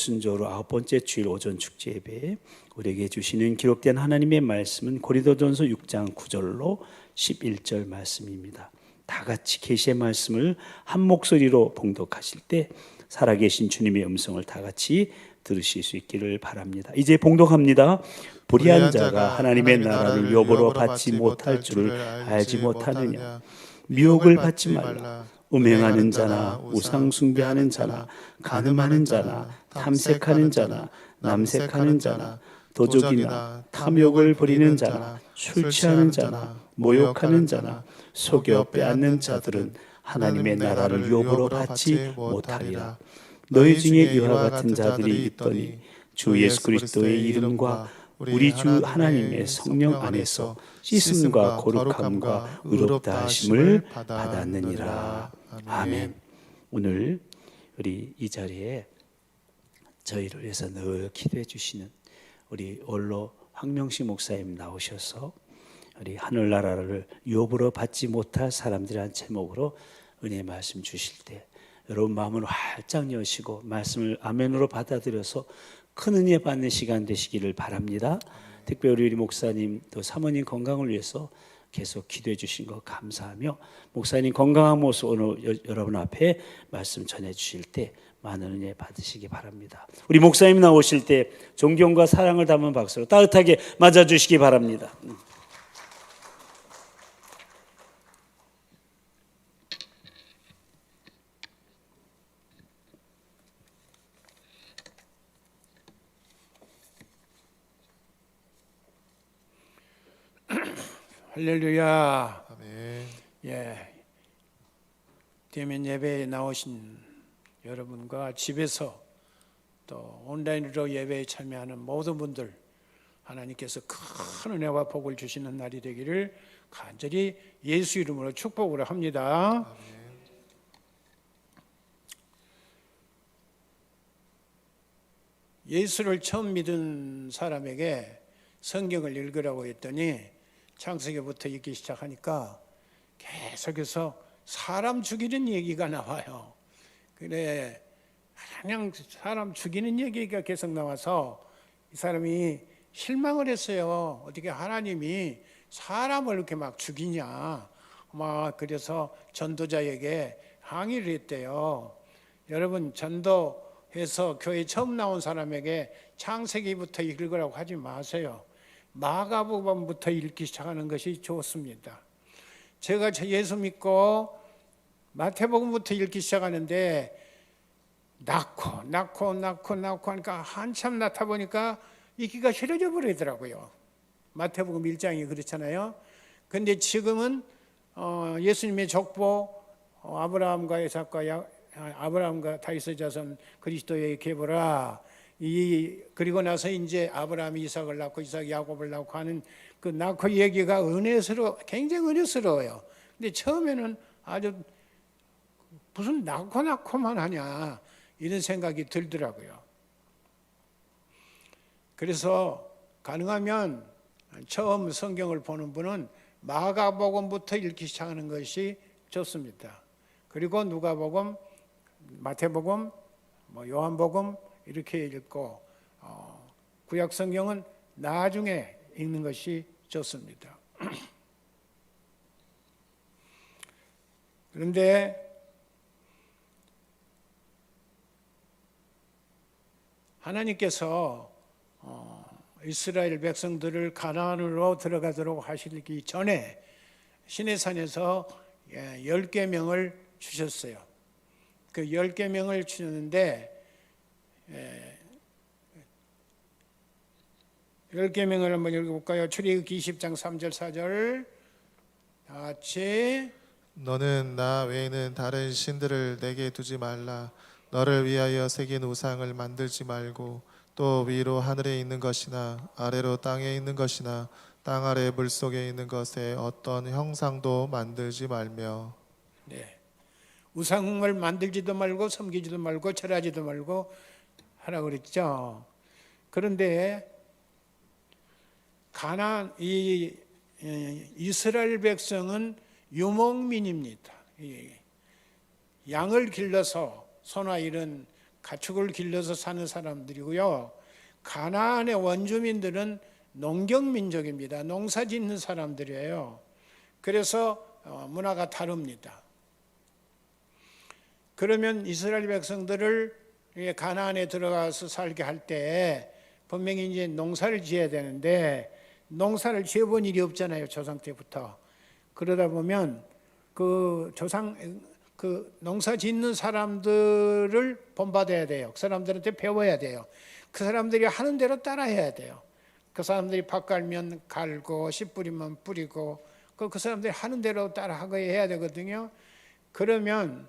순조로 9번째 주일 오전 축제 예배, 우리에게 주시는 기록된 하나님의 말씀은 고린도전서 6장 9절로 11절 말씀입니다. 다 같이 계시의 말씀을 한 목소리로 봉독하실 때 살아계신 주님의 음성을 다 같이 들으실 수 있기를 바랍니다. 이제 봉독합니다. 불의한 자가 하나님의 나라를 유업으로 받지 못할 줄을 알지 못하느냐. 미혹을 받지 말라. 음행하는 자나 우상 숭배하는 자나 간음하는 자나 탐색하는 자나 남색하는 자나 도적이나 탐욕을 부리는 자나 술 취하는 자나 모욕하는 자나 속여 빼앗는 자들은 하나님의 나라를 유업으로 받지 못하리라. 너희 중에 이와 같은 자들이 있더니 주 예수 그리스도의 이름과 우리 주 하나님의 성령 안에서 씻음과 거룩함과 의롭다 하심을 받았느니라. 아멘. 오늘 우리 이 자리에 저희를 위해서 늘 기도해 주시는 우리 원로 황명식 목사님 나오셔서 우리 하늘나라를 유업으로 받지 못할 사람들이라는 제목으로 은혜의 말씀 주실 때 여러분 마음을 활짝 여시고 말씀을 아멘으로 받아들여서 큰 은혜 받는 시간 되시기를 바랍니다. 특별히 우리 목사님 또 사모님 건강을 위해서 계속 기도해 주신 것 감사하며 목사님 건강한 모습 오늘 여러분 앞에 말씀 전해 주실 때 많은 은혜 받으시기 바랍니다. 우리 목사님 나오실 때 존경과 사랑을 담은 박수로 따뜻하게 맞아주시기 바랍니다. 할렐루야. 아멘. 예. 대면 예배에 나오신 여러분과 집에서 또 온라인으로 예배에 참여하는 모든 분들 하나님께서 큰 은혜와 복을 주시는 날이 되기를 간절히 예수 이름으로 축복을 합니다. 아멘. 예수를 처음 믿은 사람에게 성경을 읽으라고 했더니 창세기부터 읽기 시작하니까 계속해서 사람 죽이는 얘기가 나와요. 그래, 그냥 사람 죽이는 얘기가 계속 나와서 이 사람이 실망을 했어요. 어떻게 하나님이 사람을 이렇게 막 죽이냐. 막 그래서 전도자에게 항의를 했대요. 여러분, 전도해서 교회 처음 나온 사람에게 창세기부터 읽으라고 하지 마세요. 마가복음부터 읽기 시작하는 것이 좋습니다. 제가 예수 믿고 마태복음부터 읽기 시작하는데 낳고 하니까 한참 낳다 보니까 읽기가 싫어져 버리더라고요. 마태복음 1장이 그렇잖아요. 근데 지금은 예수님의 족보 아브라함과 이삭과 아브라함과 다윗의 자손 그리스도의 계보라. 그리고 나서 이제 아브라함이 이삭을 낳고 이삭이 야곱을 낳고 하는 그 낳고 얘기가 굉장히 은혜스러워요. 근데 처음에는 아주 무슨 낳고만 하냐 이런 생각이 들더라고요. 그래서 가능하면 처음 성경을 보는 분은 마가복음부터 읽기 시작하는 것이 좋습니다. 그리고 누가복음, 마태복음, 요한복음 이렇게 읽고 구약 성경은 나중에 읽는 것이 좋습니다. 그런데 하나님께서 이스라엘 백성들을 가나안으로 들어가도록 하시기 전에 시내산에서 10계명을 주셨어요. 그 10계명을 주셨는데 10계명을 한번 읽어볼까요? 출애굽기 20장 3절 4절 다 같이. 너는 나 외에는 다른 신들을 내게 두지 말라. 너를 위하여 새긴 우상을 만들지 말고 또 위로 하늘에 있는 것이나 아래로 땅에 있는 것이나 땅 아래 물속에 있는 것에 어떤 형상도 만들지 말며. 네. 우상을 만들지도 말고 섬기지도 말고 절하지도 말고 하라고 그랬죠. 그런데 이스라엘 백성은 유목민입니다. 양을 길러서 소나 이런 가축을 길러서 사는 사람들이고요. 가나안의 원주민들은 농경민족입니다. 농사짓는 사람들이에요. 그래서 문화가 다릅니다. 그러면 이스라엘 백성들을 가나안에 들어가서 살게 할 때 분명히 이제 농사를 지어야 되는데 농사를 지어본 일이 없잖아요, 조상 때부터. 그러다 보면 그 농사 짓는 사람들을 본받아야 돼요. 그 사람들한테 배워야 돼요. 그 사람들이 하는 대로 따라해야 돼요. 그 사람들이 밭 갈면 갈고 씨 뿌리면 뿌리고 그 사람들이 하는 대로 따라하고 해야 되거든요. 그러면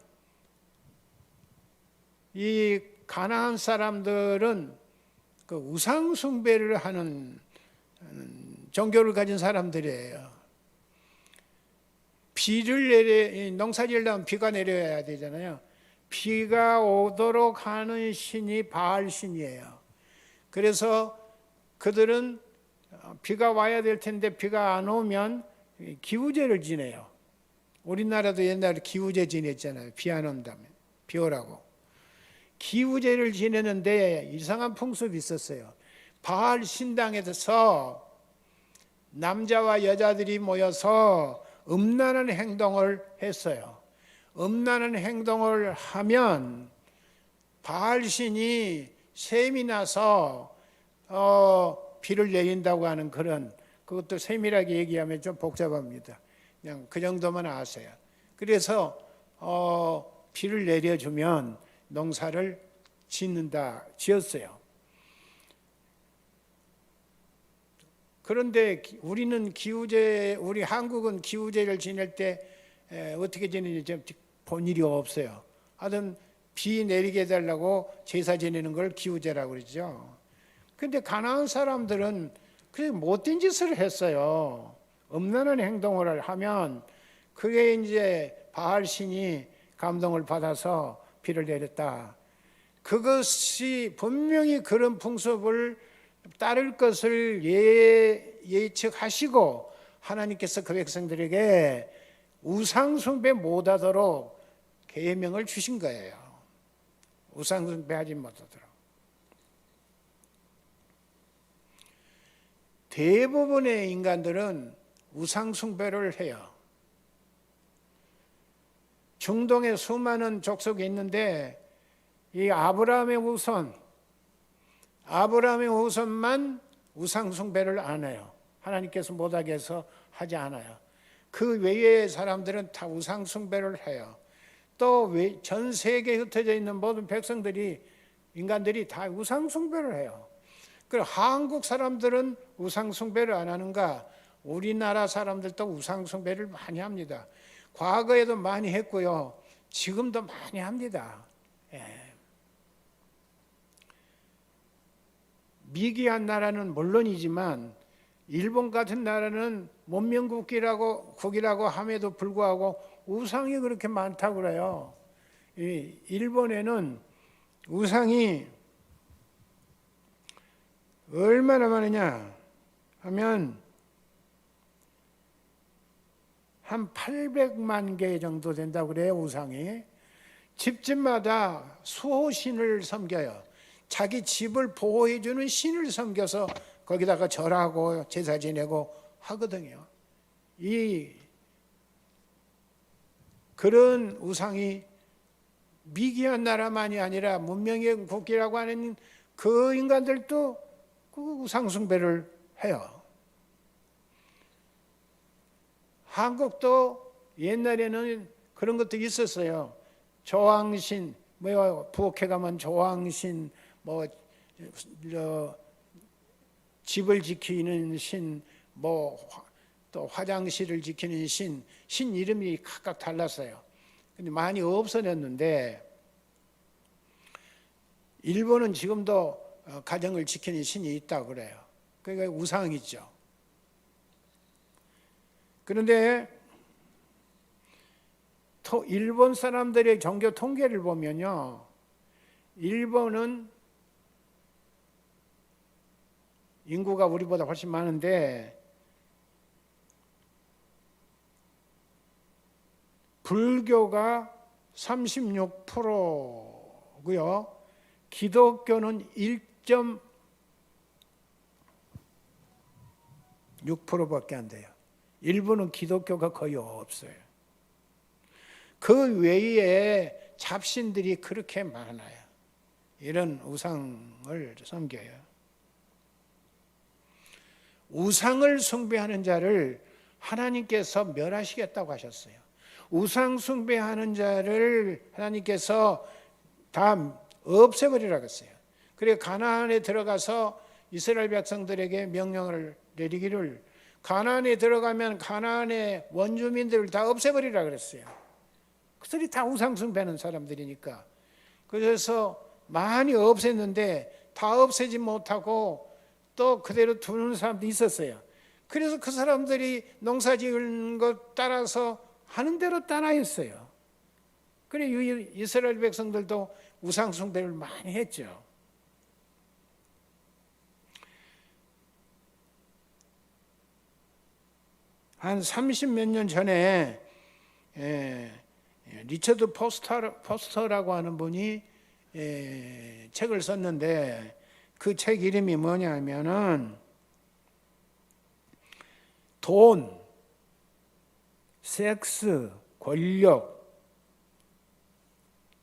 이 가나안 사람들은 그 우상 숭배를 하는 종교를 가진 사람들이에요. 농사 지으려면 비가 내려야 되잖아요. 비가 오도록 하는 신이 바알 신이에요. 그래서 그들은 비가 와야 될 텐데 비가 안 오면 기우제를 지내요. 우리나라도 옛날에 기우제 지냈잖아요. 비 안 온다면 비 오라고. 기우제를 지내는데 이상한 풍습이 있었어요. 바알 신당에서 남자와 여자들이 모여서 음란한 행동을 했어요. 음란한 행동을 하면 바알 신이 셈이 나서 비를 내린다고 하는 그것도 세밀하게 얘기하면 좀 복잡합니다. 그냥 그 정도만 아세요. 그래서 비를 내려주면 농사를 지었어요. 그런데 우리 한국은 기우제를 지낼 때 어떻게 지내는지 본 일이 없어요. 하여튼 비 내리게 해달라고 제사 지내는 걸 기우제라고 그러죠. 근데 가나안 사람들은 그게 못된 짓을 했어요. 음란한 행동을 하면 그게 이제 바알 신이 감동을 받아서 비를 내렸다. 그것이 분명히 그런 풍습을 따를 것을 예측하시고 하나님께서 그 백성들에게 우상 숭배 못하도록 계명을 주신 거예요. 우상 숭배하지 못하도록. 대부분의 인간들은 우상 숭배를 해요. 중동에 수많은 족속이 있는데 이 아브라함의 후손만 우상 숭배를 안 해요. 하나님께서 못하게 해서 하지 않아요. 그 외의 사람들은 다 우상 숭배를 해요. 또 전 세계에 흩어져 있는 모든 인간들이 다 우상 숭배를 해요. 그리고 한국 사람들은 우상 숭배를 안 하는가? 우리나라 사람들도 우상 숭배를 많이 합니다. 과거에도 많이 했고요. 지금도 많이 합니다. 미개한 나라는 물론이지만 일본 같은 나라는 문명국이라고 함에도 불구하고 우상이 그렇게 많다고 그래요. 일본에는 우상이 얼마나 많으냐 하면 한 800만 개 정도 된다고 그래요. 우상이 집집마다 수호신을 섬겨요. 자기 집을 보호해주는 신을 섬겨서 거기다가 절하고 제사 지내고 하거든요. 그런 우상이 미개한 나라만이 아니라 문명의 국기라고 하는 그 인간들도 그 우상 숭배를 해요. 한국도 옛날에는 그런 것도 있었어요. 조왕신, 부엌에 가면 조왕신, 집을 지키는 신, 또 화장실을 지키는 신 이름이 각각 달랐어요. 근데 많이 없어졌는데 일본은 지금도 가정을 지키는 신이 있다고 그래요. 그게 우상이죠. 그런데 일본 사람들의 종교 통계를 보면요, 일본은 인구가 우리보다 훨씬 많은데 불교가 36%고요. 기독교는 1.6%밖에 안 돼요. 일부는 기독교가 거의 없어요. 그 외에 잡신들이 그렇게 많아요. 이런 우상을 섬겨요. 우상을 숭배하는 자를 하나님께서 멸하시겠다고 하셨어요. 우상 숭배하는 자를 하나님께서 다 없애버리라고 했어요. 그래서 가나안에 들어가서 이스라엘 백성들에게 명령을 내리기를, 가나안에 들어가면 가나안의 원주민들을 다 없애버리라 그랬어요. 그들이 다 우상 숭배하는 사람들이니까. 그래서 많이 없앴는데 다 없애지 못하고 또 그대로 두는 사람도 있었어요. 그래서 그 사람들이 농사 지은 것 따라서 하는 대로 따라 했어요. 그래 이스라엘 백성들도 우상 숭배를 많이 했죠. 한 30몇 년 전에 리처드 포스터라고 하는 분이 책을 썼는데, 그 책 이름이 뭐냐면은 돈, 섹스, 권력,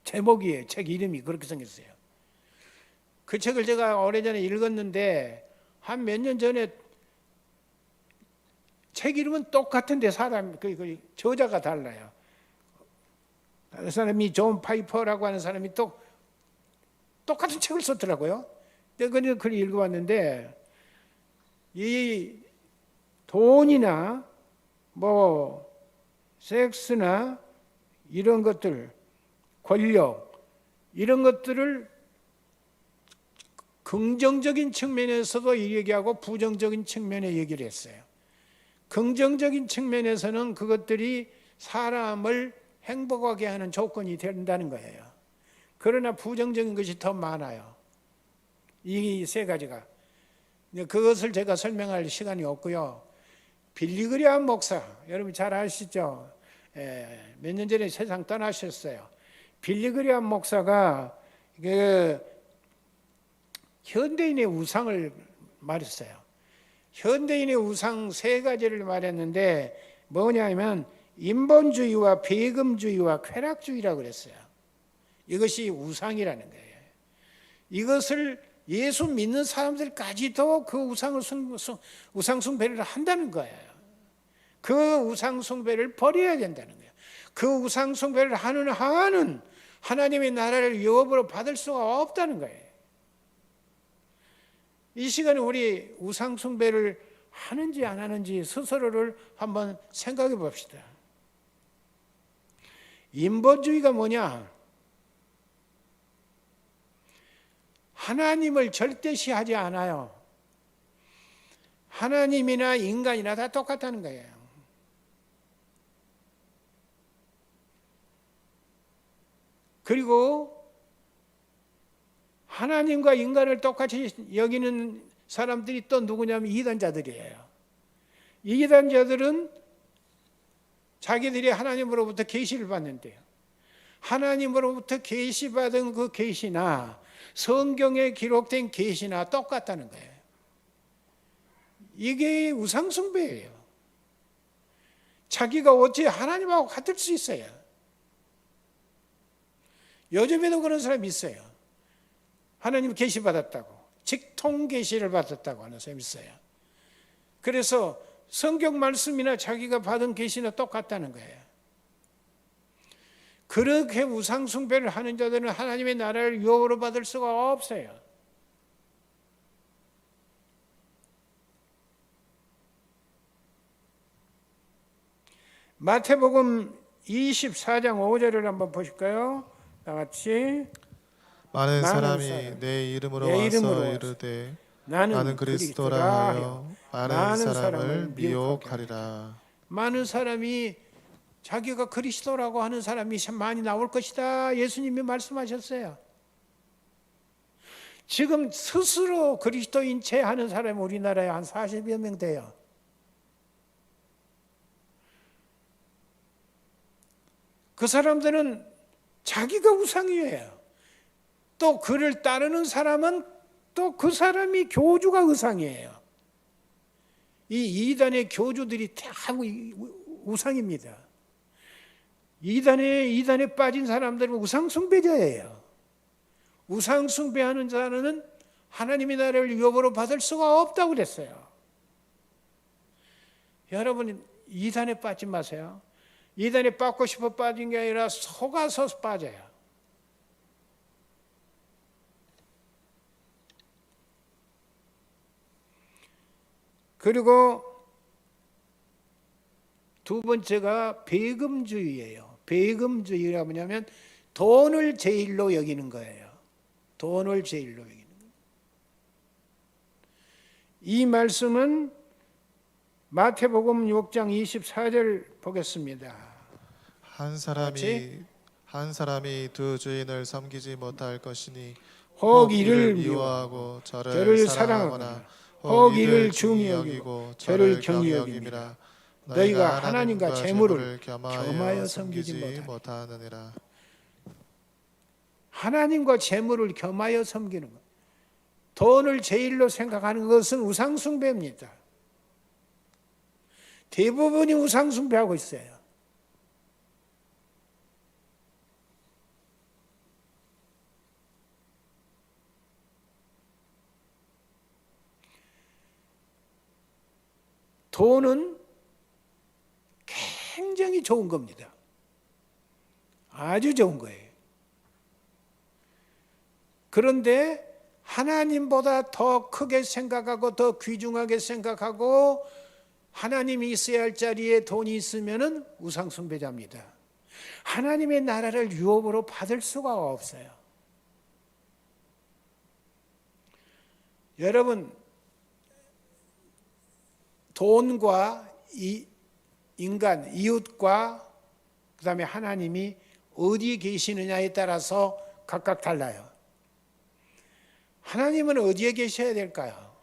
제목이에요. 책 이름이 그렇게 생겼어요. 그 책을 제가 오래전에 읽었는데 한 몇 년 전에 책 이름은 똑같은데 사람 그 저자가 달라요. 그 사람이 존 파이퍼라고 하는 사람이 또 똑같은 책을 썼더라고요. 내가 그걸 읽어봤는데, 이 돈이나 뭐 섹스나 이런 것들, 권력, 이런 것들을 긍정적인 측면에서도 얘기하고 부정적인 측면에 얘기를 했어요. 긍정적인 측면에서는 그것들이 사람을 행복하게 하는 조건이 된다는 거예요. 그러나 부정적인 것이 더 많아요. 이 세 가지가. 그것을 제가 설명할 시간이 없고요. 빌리그리암 목사, 여러분 잘 아시죠? 몇 년 전에 세상 떠나셨어요. 빌리그리암 목사가 현대인의 우상을 말했어요. 현대인의 우상 세 가지를 말했는데 뭐냐면 인본주의와 배금주의와 쾌락주의라고 그랬어요. 이것이 우상이라는 거예요. 이것을 예수 믿는 사람들까지도 그 우상 숭배를 한다는 거예요. 그 우상 숭배를 버려야 된다는 거예요. 그 우상 숭배를 하는 한은 하나님의 나라를 유업으로 받을 수가 없다는 거예요. 이 시간에 우리 우상 숭배를 하는지 안 하는지 스스로를 한번 생각해 봅시다. 인본주의가 뭐냐? 하나님을 절대시하지 않아요. 하나님이나 인간이나 다 똑같다는 거예요. 그리고 하나님과 인간을 똑같이 여기는 사람들이 또 누구냐면 이단자들이에요. 이 이단자들은 자기들이 하나님으로부터 계시를 받는데요. 하나님으로부터 계시받은 그 계시나 성경에 기록된 계시나 똑같다는 거예요. 이게 우상숭배예요. 자기가 어찌 하나님하고 같을 수 있어요? 요즘에도 그런 사람이 있어요. 하나님 계시 받았다고, 직통 계시를 받았다고 하는 사람이 있어요. 그래서 성경 말씀이나 자기가 받은 계시나 똑같다는 거예요. 그렇게 우상 숭배를 하는 자들은 하나님의 나라를 유업으로 받을 수가 없어요. 마태복음 24장 5절을 한번 보실까요? 다 같이. 많은 사람이 내 이름으로 와서 이르되 나는 그리스도라 하여 많은 사람을 미혹하리라. 많은 사람이 자기가 그리스도라고 하는 사람이 많이 나올 것이다. 예수님이 말씀하셨어요. 지금 스스로 그리스도인 채 하는 사람이 우리나라에 한 40여 명 돼요. 그 사람들은 자기가 우상이에요. 또 그를 따르는 사람은 또 그 사람이 교주가 우상이에요. 이 이단의 교주들이 다 우상입니다. 이단에 빠진 사람들은 우상 숭배자예요. 우상 숭배하는 자는 하나님의 나라를 유업으로 받을 수가 없다고 그랬어요. 여러분 이단에 빠지 마세요. 이단에 빠고 싶어 빠진 게 아니라 속아서 빠져요. 그리고 두 번째가 배금주의예요. 배금주의가 뭐냐면 돈을 제일로 여기는 거예요. 돈을 제일로 여기는 거예요. 이 말씀은 마태복음 6장 24절 보겠습니다. 한 사람이 두 주인을 섬기지 못할 것이니 혹 이를 미워하고 저를 사랑하거나 혹 이를 중히 여기고 저를 경히 여김이라. 너희가 하나님과 재물을 겸하여 섬기지 못하느니라. 하나님과 재물을 겸하여 섬기는 것. 돈을 제일로 생각하는 것은 우상숭배입니다. 대부분이 우상숭배하고 있어요. 돈은 굉장히 좋은 겁니다. 아주 좋은 거예요. 그런데 하나님보다 더 크게 생각하고 더 귀중하게 생각하고 하나님이 있어야 할 자리에 돈이 있으면 우상숭배자입니다. 하나님의 나라를 유업으로 받을 수가 없어요. 여러분, 돈과 인간, 이웃과 그 다음에 하나님이 어디에 계시느냐에 따라서 각각 달라요. 하나님은 어디에 계셔야 될까요?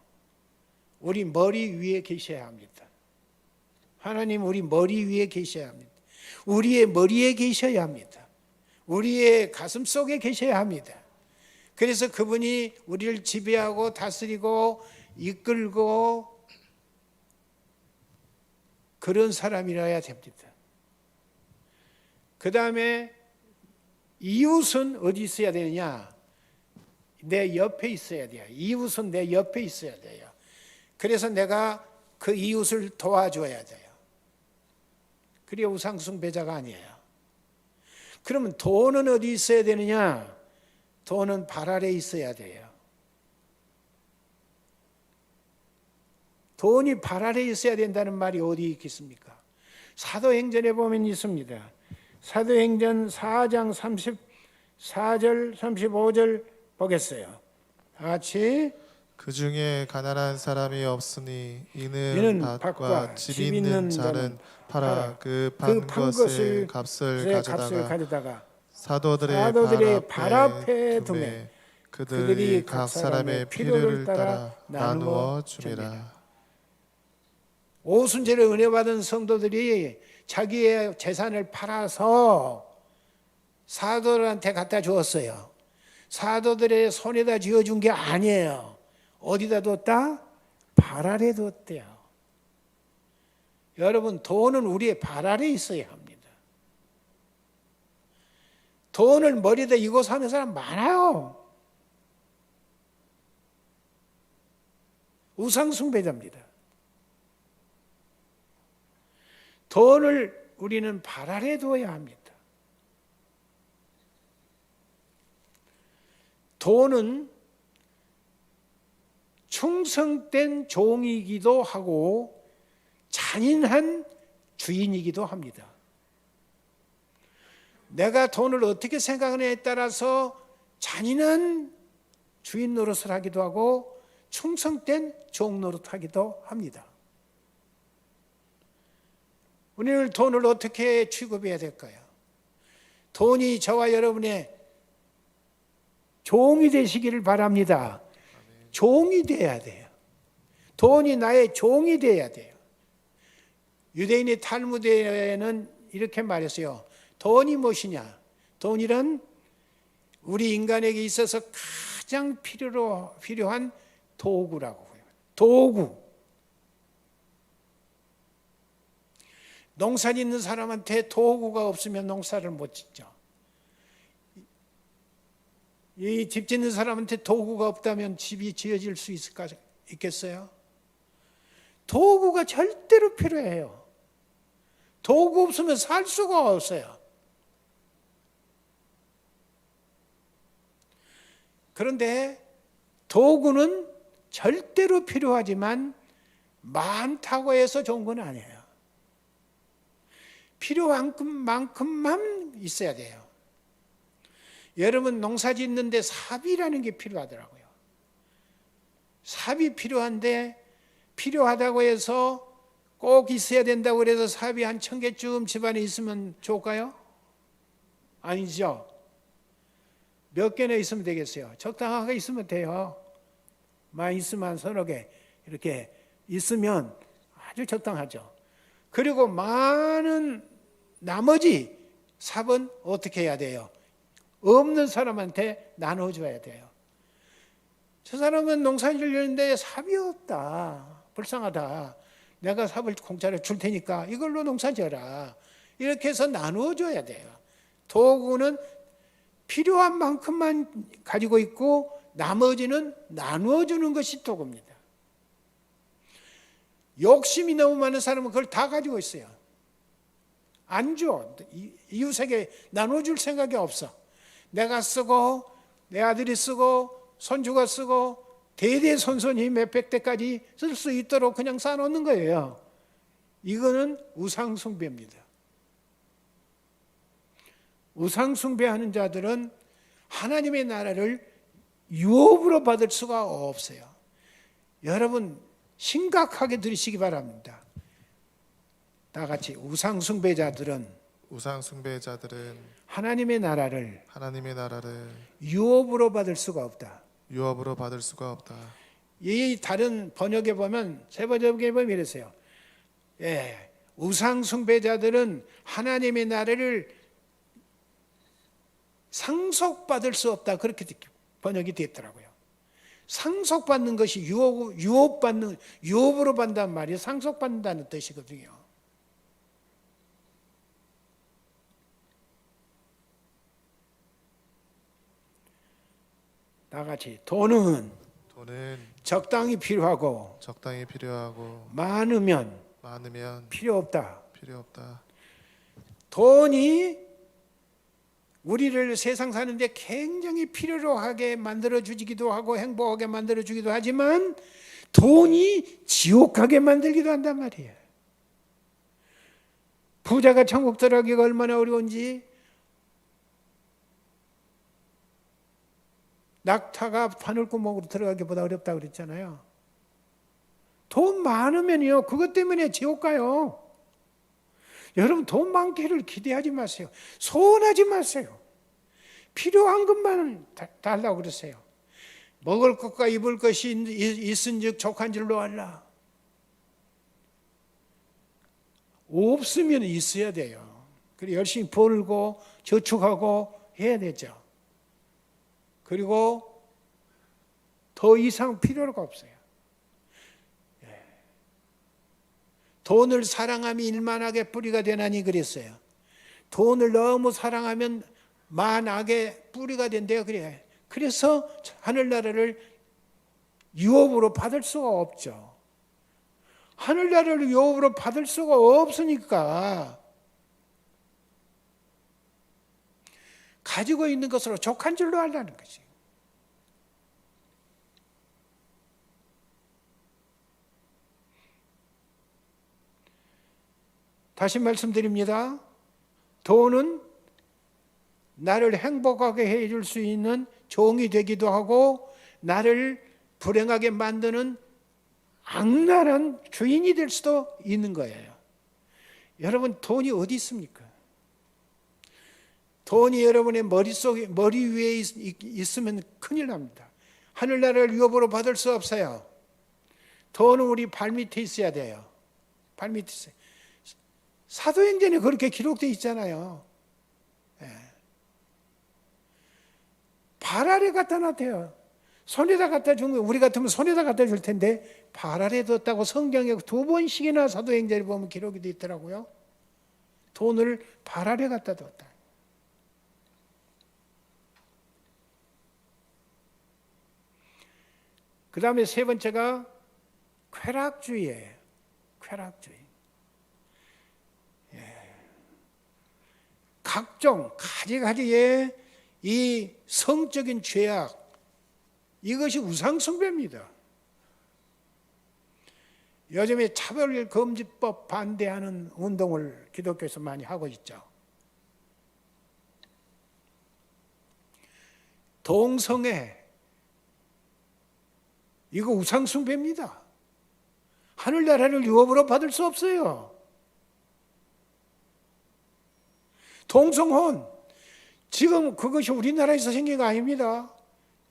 우리 머리 위에 계셔야 합니다. 하나님 우리 머리 위에 계셔야 합니다. 우리의 머리에 계셔야 합니다. 우리의 가슴 속에 계셔야 합니다. 그래서 그분이 우리를 지배하고 다스리고 이끌고 그런 사람이라야 됩니다. 그 다음에 이웃은 어디 있어야 되느냐? 내 옆에 있어야 돼요. 이웃은 내 옆에 있어야 돼요. 그래서 내가 그 이웃을 도와줘야 돼요. 그게 우상숭배자가 아니에요. 그러면 돈은 어디 있어야 되느냐? 돈은 발 아래 있어야 돼요. 돈이 발 아래 있어야 된다는 말이 어디 있겠습니까? 사도행전에 보면 있습니다. 사도행전 4장 34절 35절 보겠어요. 다 같이. 그 중에 가난한 사람이 없으니 이는 밭과 집 있는 자는 팔아 그 판 것의 값을 가져다가 사도들의 발 앞에 두매 그들이 각 사람의 필요를 따라 나누어 주리라. 오순절에 은혜 받은 성도들이 자기의 재산을 팔아서 사도들한테 갖다 주었어요. 사도들의 손에다 쥐어준 게 아니에요. 어디다 뒀다? 발 아래 뒀대요. 여러분, 돈은 우리의 발 아래 있어야 합니다. 돈을 머리에다 이고 사는 사람 많아요. 우상숭배자입니다. 돈을 우리는 발 아래 둬야 합니다. 돈은 충성된 종이기도 하고 잔인한 주인이기도 합니다. 내가 돈을 어떻게 생각하느냐에 따라서 잔인한 주인 노릇을 하기도 하고 충성된 종 노릇하기도 합니다. 우리는 돈을 어떻게 취급해야 될까요? 돈이 저와 여러분의 종이 되시기를 바랍니다. 종이 돼야 돼요. 돈이 나의 종이 돼야 돼요. 유대인의 탈무드에는 이렇게 말했어요. 돈이 무엇이냐? 돈이란 우리 인간에게 있어서 가장 필요한 도구라고 해요. 도구. 농사 짓는 사람한테 도구가 없으면 농사를 못 짓죠. 이 집 짓는 사람한테 도구가 없다면 집이 지어질 수 있겠어요? 도구가 절대로 필요해요. 도구 없으면 살 수가 없어요. 그런데 도구는 절대로 필요하지만 많다고 해서 좋은 건 아니에요. 필요한 만큼만 있어야 돼요. 여러분 농사 짓는데 삽이라는 게 필요하더라고요. 삽이 필요한데 필요하다고 해서 꼭 있어야 된다고 해서 삽이 한 1000개쯤 집안에 있으면 좋을까요? 아니죠. 몇 개나 있으면 되겠어요? 적당하게 있으면 돼요. 많이 있으면 한 서너 개 이렇게 있으면 아주 적당하죠. 그리고 많은 나머지 삽은 어떻게 해야 돼요? 없는 사람한테 나눠줘야 돼요. 저 사람은 농사 지려는데 삽이 없다. 불쌍하다. 내가 삽을 공짜로 줄 테니까 이걸로 농사 지어라. 이렇게 해서 나눠줘야 돼요. 도구는 필요한 만큼만 가지고 있고 나머지는 나눠주는 것이 도구입니다. 욕심이 너무 많은 사람은 그걸 다 가지고 있어요. 안 줘. 이웃에게 나눠줄 생각이 없어. 내가 쓰고 내 아들이 쓰고 손주가 쓰고 대대손손이 몇백 대까지 쓸 수 있도록 그냥 쌓아놓는 거예요. 이거는 우상숭배입니다. 우상숭배하는 자들은 하나님의 나라를 유업으로 받을 수가 없어요. 여러분 심각하게 들으시기 바랍니다. 다 같이 우상숭배자들은 하나님의 나라를 유업으로 받을 수가 없다. 이 다른 번역에 보면 새 번역에 보면 이랬어요. 우상숭배자들은 하나님의 나라를 상속받을 수 없다. 그렇게 번역이 됐더라고요. 상속받는 것이 유업으로 받는단 말이에요. 상속받는다는 뜻이거든요. 다 같이 돈은 적당히 필요하고 많으면 필요 없다. 돈이 우리를 세상 사는데 굉장히 필요로 하게 만들어주기도 하고 행복하게 만들어주기도 하지만 돈이 지옥 가게 만들기도 한단 말이에요. 부자가 천국 들어가기가 얼마나 어려운지 낙타가 바늘구멍으로 들어가기보다 어렵다고 그랬잖아요. 돈 많으면요 그것 때문에 지옥 가요. 여러분 돈 많기를 기대하지 마세요. 소원하지 마세요. 필요한 것만 달라고 그러세요. 먹을 것과 입을 것이 있은즉 족한 줄로 알라. 없으면 있어야 돼요. 그리고 열심히 벌고 저축하고 해야 되죠. 그리고 더 이상 필요가 없어요. 돈을 사랑함이 일만하게 뿌리가 되나니 그랬어요. 돈을 너무 사랑하면 만악의 뿌리가 된대요. 그래서 하늘나라를 유업으로 받을 수가 없죠. 하늘나라를 유업으로 받을 수가 없으니까 가지고 있는 것으로 족한 줄로 알라는 거지. 다시 말씀드립니다. 돈은 나를 행복하게 해줄 수 있는 종이 되기도 하고 나를 불행하게 만드는 악랄한 주인이 될 수도 있는 거예요. 여러분 돈이 어디 있습니까? 돈이 여러분의 머리 위에 있으면 큰일 납니다. 하늘나라를 유업으로 받을 수 없어요. 돈은 우리 발밑에 있어야 돼요. 발밑에 있어요. 사도행전에 그렇게 기록되어 있잖아요. 발 아래 갖다 놨대요. 손에다 갖다 준 거, 우리 같으면 손에다 갖다 줄 텐데 발 아래 뒀다고 성경에 2번씩이나 사도행전에 보면 기록이 돼 있더라고요. 돈을 발 아래 갖다 뒀다. 그 다음에 세 번째가 쾌락주의예요. 쾌락주의. 각종 가지가지의 이 성적인 죄악, 이것이 우상숭배입니다. 요즘에 차별금지법 반대하는 운동을 기독교에서 많이 하고 있죠. 동성애, 이거 우상숭배입니다. 하늘나라를 유업으로 받을 수 없어요. 동성혼, 지금 그것이 우리나라에서 생긴 거 아닙니다.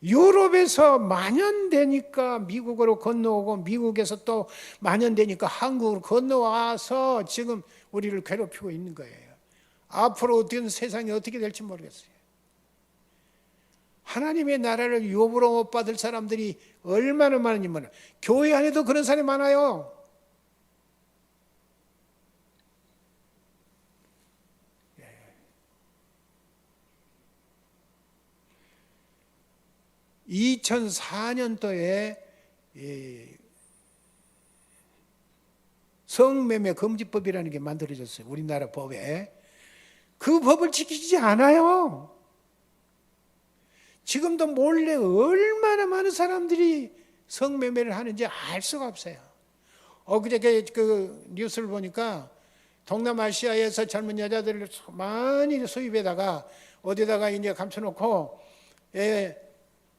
유럽에서 만연되니까 미국으로 건너오고 미국에서 또 만연되니까 한국으로 건너와서 지금 우리를 괴롭히고 있는 거예요. 앞으로 어떤 세상이 어떻게 될지 모르겠어요. 하나님의 나라를 유업으로 못 받을 사람들이 얼마나 많은지 몰라요. 교회 안에도 그런 사람이 많아요. 2004년도에 성매매 금지법이라는 게 만들어졌어요. 우리나라 법에. 그 법을 지키지 않아요. 지금도 몰래 얼마나 많은 사람들이 성매매를 하는지 알 수가 없어요. 그저께 그 뉴스를 보니까 동남아시아에서 젊은 여자들을 많이 수입에다가 어디다가 이제 감춰놓고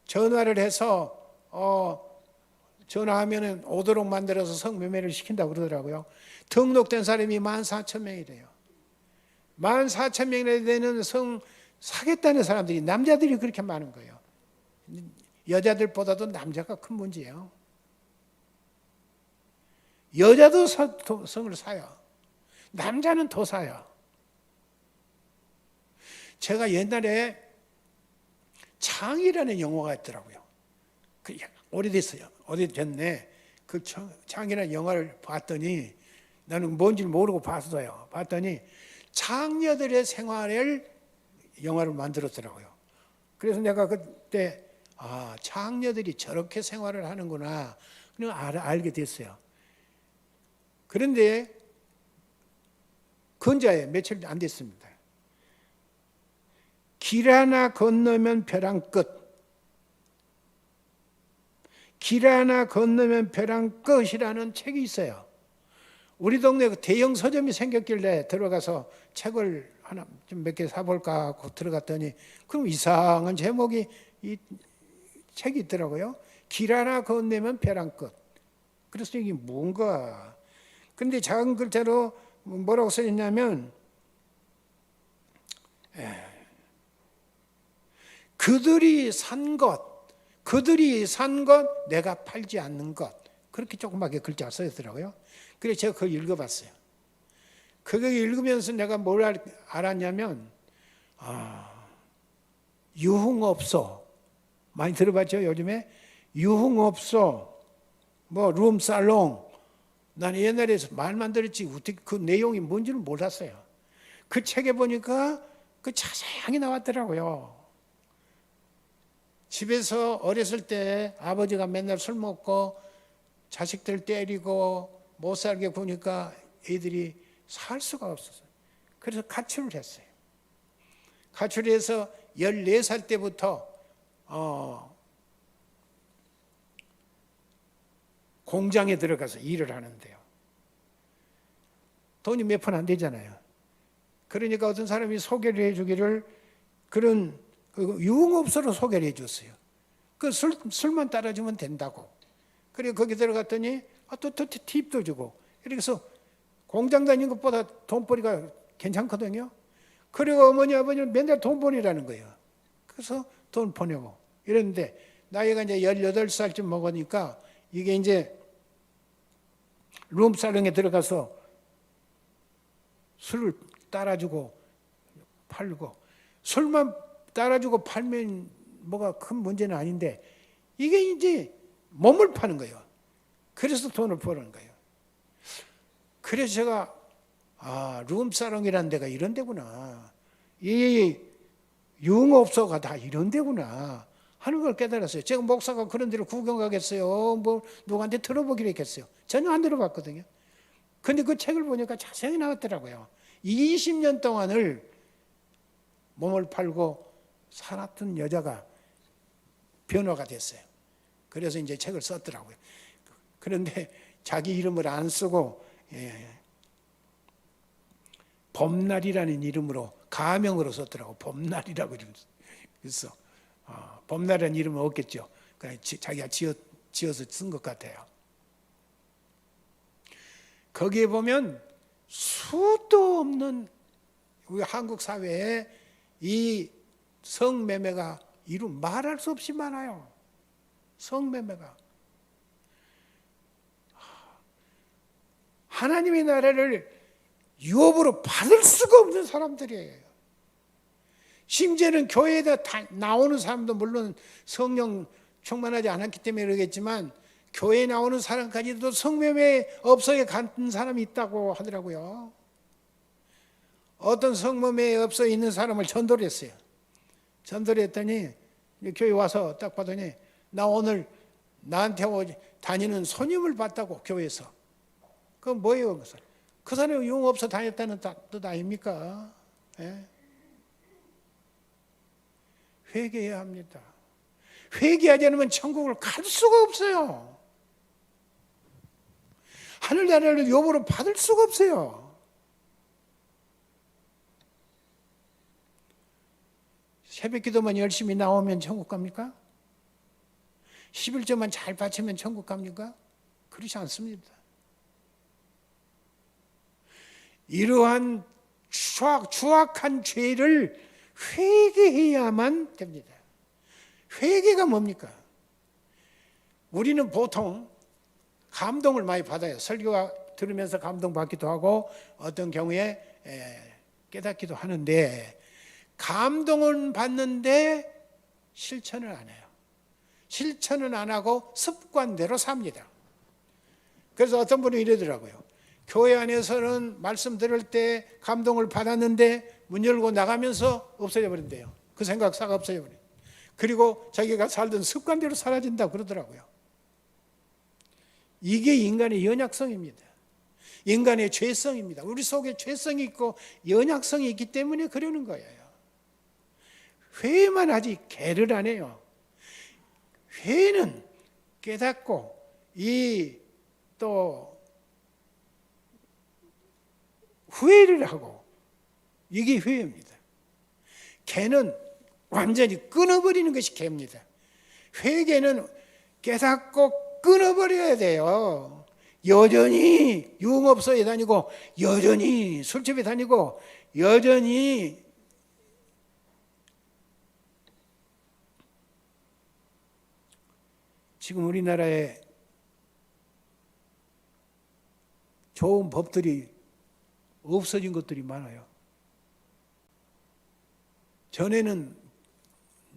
전화를 해서 전화하면은 오도록 만들어서 성매매를 시킨다고 그러더라고요. 등록된 사람이 14,000명이래요. 14,000명이나 되는 사겠다는 사람들이, 남자들이 그렇게 많은 거예요. 여자들보다도 남자가 큰 문제예요. 여자도 성을 사요. 남자는 더 사요. 제가 옛날에 창이라는 영화가 있더라고요. 오래됐어요. 오래됐네. 그 창이라는 영화를 봤더니, 나는 뭔지 모르고 봤어요. 봤더니 창녀들의 생활을 영화를 만들었더라고요. 그래서 내가 그때 창녀들이 저렇게 생활을 하는구나, 그냥 알게 됐어요. 그런데 근자에 며칠 안 됐습니다. 길 하나 건너면 벼랑 끝. 길 하나 건너면 벼랑 끝이라는 책이 있어요. 우리 동네 대형 서점이 생겼길래 들어가서 책을 하나 좀 몇 개 사볼까 하고 들어갔더니 그럼 이상한 제목이 이 책이 있더라고요. 길 하나 건너면 벼랑 끝. 그래서 이게 뭔가. 그런데 작은 글자로 뭐라고 써있냐면 그들이 산 것 내가 팔지 않는 것, 그렇게 조그맣게 글자가 써있더라고요. 그래서 제가 그걸 읽어봤어요. 그거 읽으면서 내가 뭘 알았냐면 유흥업소 많이 들어봤죠? 요즘에 유흥업소, 뭐 룸살롱. 나는 옛날에 말만 들었지 어떻게 그 내용이 뭔지는 몰랐어요. 그 책에 보니까 그 자세하게 나왔더라고요. 집에서 어렸을 때 아버지가 맨날 술 먹고 자식들 때리고 못 살게 구니까 애들이 살 수가 없었어요. 그래서 가출을 했어요. 가출해서 14살 때부터 공장에 들어가서 일을 하는데요. 돈이 몇 푼 안 되잖아요. 그러니까 어떤 사람이 소개를 해주기를 그런 유흥업소로 소개를 해줬어요. 그 술만 따라주면 된다고. 그리고 거기 들어갔더니 또 팁도 주고. 그래서 공장 다니는 것보다 돈벌이가 괜찮거든요. 그리고 어머니 아버지는 맨날 돈벌이라는 거예요. 그래서 돈 보내고 이랬는데 나이가 이제 18살쯤 먹으니까 이게 이제 룸살롱에 들어가서 술을 따라주고 팔고, 술만 따라주고 팔면 뭐가 큰 문제는 아닌데 이게 이제 몸을 파는 거예요. 그래서 돈을 버는 거예요. 그래서 제가 룸사롱이라는 데가 이런 데구나. 이 유흥업소가 다 이런 데구나 하는 걸 깨달았어요. 제가 목사가 그런 데를 구경 가겠어요? 뭐 누구한테 들어보기로 했겠어요? 전혀 안 들어봤거든요. 근데 그 책을 보니까 자세히 나왔더라고요. 20년 동안을 몸을 팔고 살았던 여자가 변호가 됐어요. 그래서 이제 책을 썼더라고요. 그런데 자기 이름을 안 쓰고 봄날이라는 이름으로 가명으로 썼더라고. 봄날이라고 그래서 봄날이라는 이름은 없겠죠. 그냥 자기가 지어서 쓴 것 같아요. 거기에 보면 수도 없는 우리 한국 사회에 이 성매매가 말할 수 없이 많아요. 성매매가. 하나님의 나라를 유업으로 받을 수가 없는 사람들이에요. 심지어는 교회에다 나오는 사람도 물론 성령 충만하지 않았기 때문에 그러겠지만 교회에 나오는 사람까지도 성매매 업소에 간 사람이 있다고 하더라고요. 어떤 성매매 업소에 있는 사람을 전도를 했어요. 전도를 했더니 교회 와서 딱 봤더니 나 오늘 나한테 다니는 손님을 봤다고 교회에서. 그건 뭐예요? 그 사람이 유흥업소 다녔다는 뜻 아닙니까? 예? 회개해야 합니다. 회개하지 않으면 천국을 갈 수가 없어요. 하늘나라를 유업으로 받을 수가 없어요. 새벽기도만 열심히 나오면 천국 갑니까? 11조만 잘 바치면 천국 갑니까? 그렇지 않습니다. 이러한 추악한 죄를 회개해야만 됩니다. 회개가 뭡니까? 우리는 보통 감동을 많이 받아요. 설교 들으면서 감동받기도 하고 어떤 경우에 깨닫기도 하는데 감동은 받는데 실천을 안 해요. 실천은 안 하고 습관대로 삽니다. 그래서 어떤 분이 이러더라고요. 교회 안에서는 말씀 들을 때 감동을 받았는데 문 열고 나가면서 없어져 버린대요. 그 생각 싹 없어져 버려요. 그리고 자기가 살던 습관대로 사라진다고 그러더라고요. 이게 인간의 연약성입니다. 인간의 죄성입니다. 우리 속에 죄성이 있고 연약성이 있기 때문에 그러는 거예요. 회개만 하지 개를 안 해요. 회개는 깨닫고 또 후회를 하고 이게 회개입니다. 개는 완전히 끊어버리는 것이 개입니다. 회개는 깨닫고 끊어버려야 돼요. 여전히 유흥업소에 다니고 여전히 술집에 다니고 여전히 지금 우리나라에 좋은 법들이 없어진 것들이 많아요. 전에는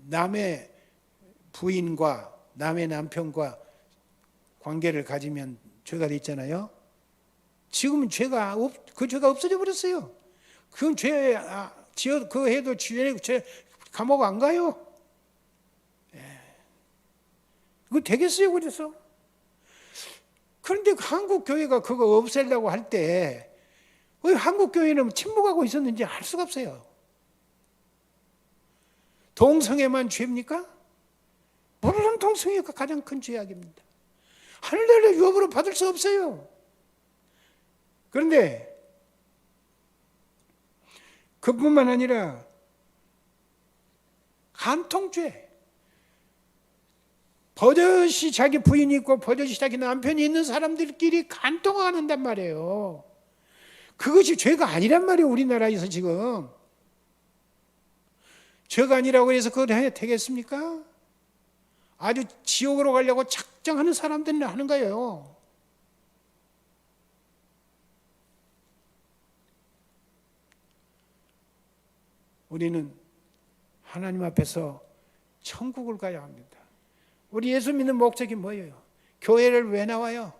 남의 부인과 남의 남편과 관계를 가지면 죄가 됐잖아요. 지금은 그 죄가 없어져 버렸어요. 그건 그 해도 죄 감옥 안 가요. 그거 되겠어요, 그래서? 그런데 한국 교회가 그거 없애려고 할 때 왜 한국 교회는 침묵하고 있었는지 알 수가 없어요. 동성애만 죄입니까? 물론 동성애가 가장 큰 죄악입니다. 하늘나라를 유업으로 받을 수 없어요. 그런데 그뿐만 아니라 간통죄, 버젓이 자기 부인이 있고 버젓이 자기 남편이 있는 사람들끼리 간통한단 말이에요. 그것이 죄가 아니란 말이에요. 우리나라에서 지금 죄가 아니라고 해서 그걸 해야 되겠습니까? 아주 지옥으로 가려고 작정하는 사람들은 하는 거예요. 우리는 하나님 앞에서 천국을 가야 합니다. 우리 예수 믿는 목적이 뭐예요? 교회를 왜 나와요?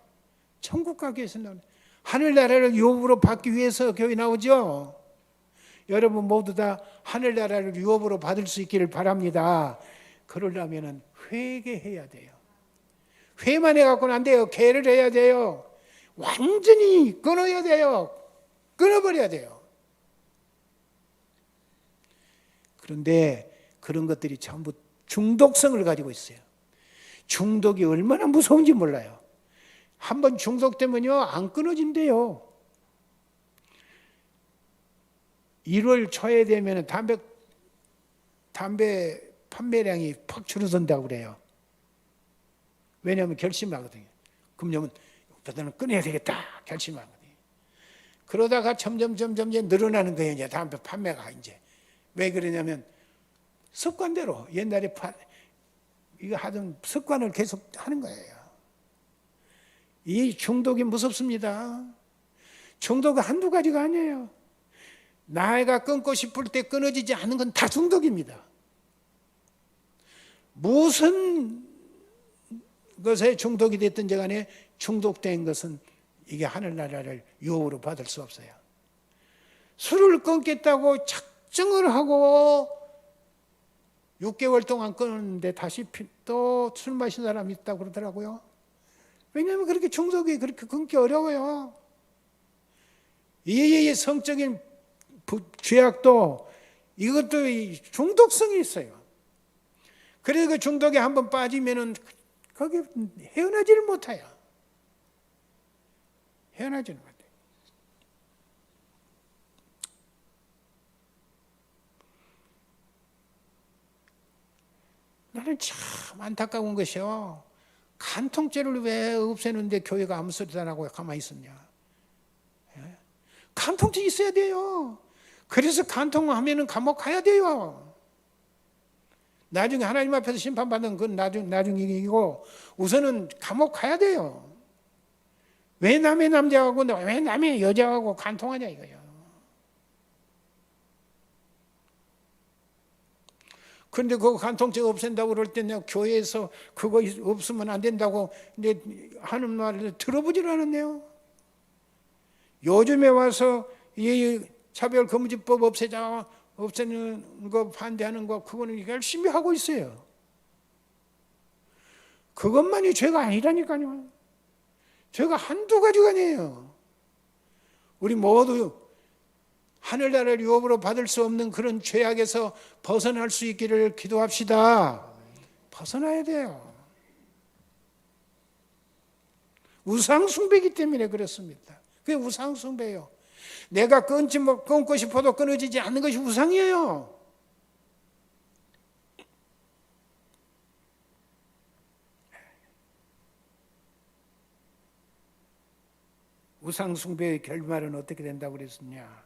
천국 가기 위해서 나와요. 하늘나라를 유업으로 받기 위해서 교회 나오죠. 여러분 모두 다 하늘나라를 유업으로 받을 수 있기를 바랍니다. 그러려면 회개해야 돼요. 회만 해갖고는 안 돼요. 개를 해야 돼요. 완전히 끊어야 돼요. 끊어버려야 돼요. 그런데 그런 것들이 전부 중독성을 가지고 있어요. 중독이 얼마나 무서운지 몰라요. 한번 중독되면요 안 끊어진대요. 1월 초에 되면 담배 판매량이 팍 줄어든다고 그래요. 왜냐하면 결심하거든요. 그러면 이번에는 끊어야 되겠다 결심하거든요. 그러다가 점점 늘어나는 거예요. 이제 담배 판매가 이제 왜 그러냐면 습관대로 옛날에 이거 하던 습관을 계속 하는 거예요. 이 중독이 무섭습니다. 중독은 한두 가지가 아니에요. 나이가 끊고 싶을 때 끊어지지 않는 건 다 중독입니다. 무슨 것에 중독이 됐든지 간에 중독된 것은 이게 하늘나라를 유업으로 받을 수 없어요. 술을 끊겠다고 작정을 하고 6개월 동안 끊었는데 다시 또 술 마신 사람이 있다고 그러더라고요. 왜냐하면 그렇게 중독이 그렇게 끊기 어려워요. 이 성적인 죄악도 이것도 중독성이 있어요. 그래서 그 중독에 한번 빠지면은 거기 헤어나지를 못해요. 헤어나지를 못해요. 나는 참 안타까운 것이요. 간통죄를 왜 없애는데 교회가 아무 소리도 안 하고 가만히 있었냐. 예? 간통죄 있어야 돼요. 그래서 간통하면은 감옥 가야 돼요. 나중에 하나님 앞에서 심판받는 건 나중 일이고 우선은 감옥 가야 돼요. 왜 남의 남자하고 왜 남의 여자하고 간통하냐 이거예요. 그런데 그거 간통죄 없앤다고 그럴 때 내가 교회에서 그거 없으면 안 된다고 이제 하는 말을 들어보질 않았네요. 요즘에 와서 이 차별금지법 없애는 거 반대하는 거 그거는 열심히 하고 있어요. 그것만이 죄가 아니라니까요. 죄가 한두 가지가 아니에요. 우리 모두 하늘나라를 유업으로 받을 수 없는 그런 죄악에서 벗어날 수 있기를 기도합시다. 벗어나야 돼요. 우상숭배이기 때문에 그렇습니다. 그게 우상숭배예요. 내가 끊고 싶어도 끊어지지 않는 것이 우상이에요. 우상숭배의 결말은 어떻게 된다고 그랬었냐.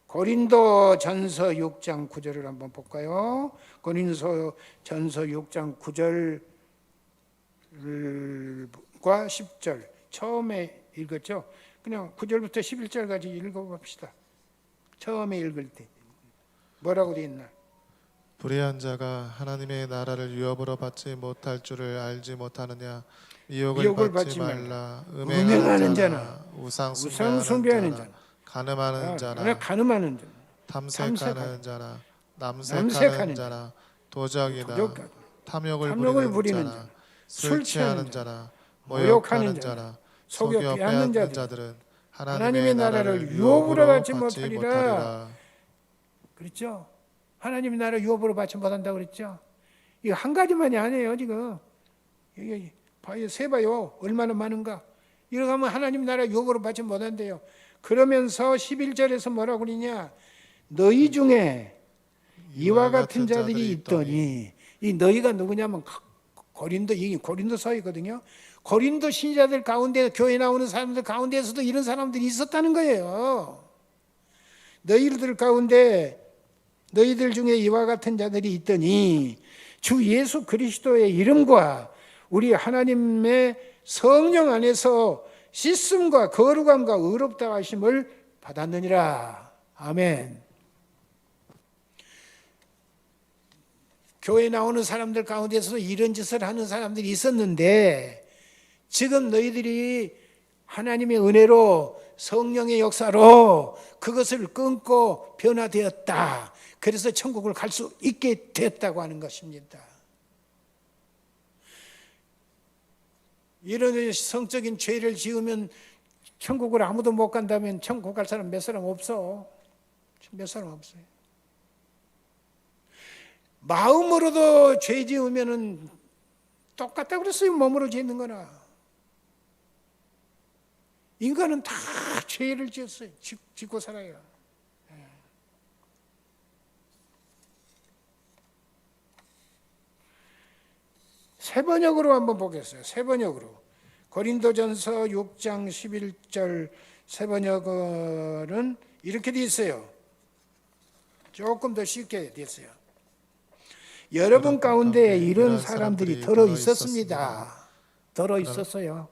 고린도 전서 6장 9절을 한번 볼까요? 고린도 전서 6장 9절과 10절 처음에 읽었죠? 그냥 9절부터 11절까지 읽어봅시다. 처음에 읽을 때 뭐라고 되어 있나? 불의한 자가 하나님의 나라를 유업으로 받지 못할 줄을 알지 못하느냐. 미혹을 미혹을 받지 받지 말라. 음행하는 자나 우상숭배하는 자나 가늠하는 자나 가늠하는 자나 탐색하는 자나 남색하는 자나 도적이나 탐욕을 부리는 자나 술 취하는 자나 모욕하는 자나 속여 빼앗는 자들은 하나님의 나라를 유업으로 받지 못하리라. 그렇죠? 하나님의 나라 유업으로 받지 못한다고 그랬죠? 이거 한 가지만이 아니에요 지금. 이게 봐요, 세봐요 얼마나 많은가. 이렇게 하면 하나님 나라 유업으로 받지 못한대요. 그러면서 11절에서 뭐라고 그러냐. 너희 중에 이와 같은 자들이 있더니, 이 너희가 누구냐면 고린도서이거든요. 고린도 신자들 가운데 교회 나오는 사람들 가운데에서도 이런 사람들이 있었다는 거예요. 너희들 중에 이와 같은 자들이 있더니 주 예수 그리스도의 이름과 우리 하나님의 성령 안에서 씻음과 거룩함과 의롭다 하심을 받았느니라. 아멘. 교회 나오는 사람들 가운데서도 이런 짓을 하는 사람들이 있었는데 지금 너희들이 하나님의 은혜로 성령의 역사로 그것을 끊고 변화되었다. 그래서 천국을 갈 수 있게 되었다고 하는 것입니다. 이런 성적인 죄를 지으면 천국을 아무도 못 간다면 천국 갈 사람 몇 사람 없어. 몇 사람 없어요. 마음으로도 죄 지으면은 똑같다 그랬어요. 몸으로 짓는 거나. 인간은 다 죄를 지었어요. 짓고 살아요. 세 번역으로 한번 보겠어요. 세 번역으로. 고린도전서 6장 11절 세 번역은 이렇게 돼 있어요. 조금 더 쉽게 돼 있어요. 여러분 가운데 이런 사람들이 들어 있었습니다. 들어 있었어요.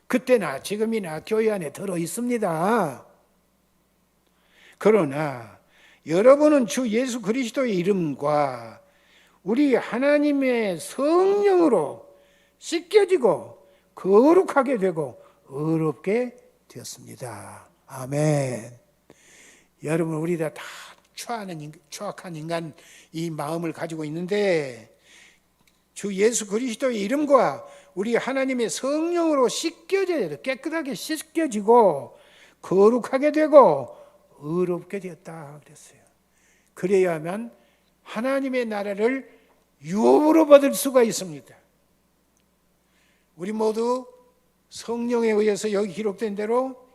그때나 지금이나 교회 안에 들어 있습니다. 그러나 여러분은 주 예수 그리스도의 이름과 우리 하나님의 성령으로 씻겨지고 거룩하게 되고 의롭게 되었습니다. 아멘. 여러분 우리 다 추악한 인간 이 마음을 가지고 있는데 주 예수 그리스도의 이름과 우리 하나님의 성령으로 씻겨져야 돼. 깨끗하게 씻겨지고 거룩하게 되고 의롭게 되었다 그랬어요. 그래야만 하나님의 나라를 유업으로 받을 수가 있습니다. 우리 모두 성령에 의해서 여기 기록된 대로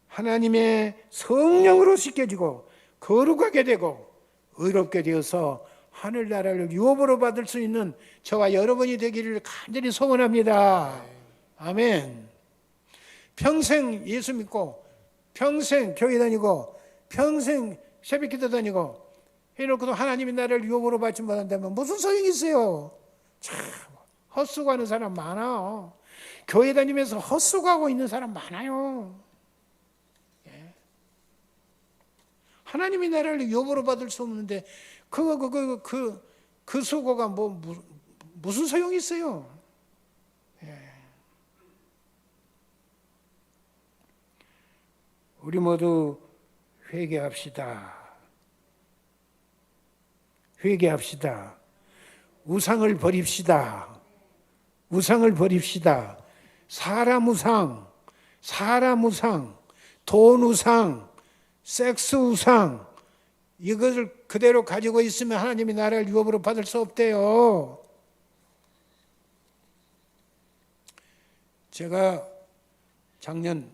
하나님의 성령으로 씻겨지고 거룩하게 되고 의롭게 되어서 하늘나라를 유업으로 받을 수 있는 저와 여러분이 되기를 간절히 소원합니다. 아멘. 평생 예수 믿고 평생 교회 다니고 평생 새벽기도 다니고 해놓고도 하나님의 나라를 유업으로 받지 못한다면 무슨 소용이 있어요? 참 헛수고하는 사람 많아. 교회 다니면서 헛수고하고 있는 사람 많아요. 하나님의 나라를 유업으로 받을 수 없는데 그 수고가 무슨 소용이 있어요? 우리 모두 회개합시다. 회개합시다. 우상을 버립시다. 우상을 버립시다. 사람 우상, 돈 우상, 섹스 우상, 이것을 그대로 가지고 있으면 하나님의 나라를 유업으로 받을 수 없대요. 제가 작년에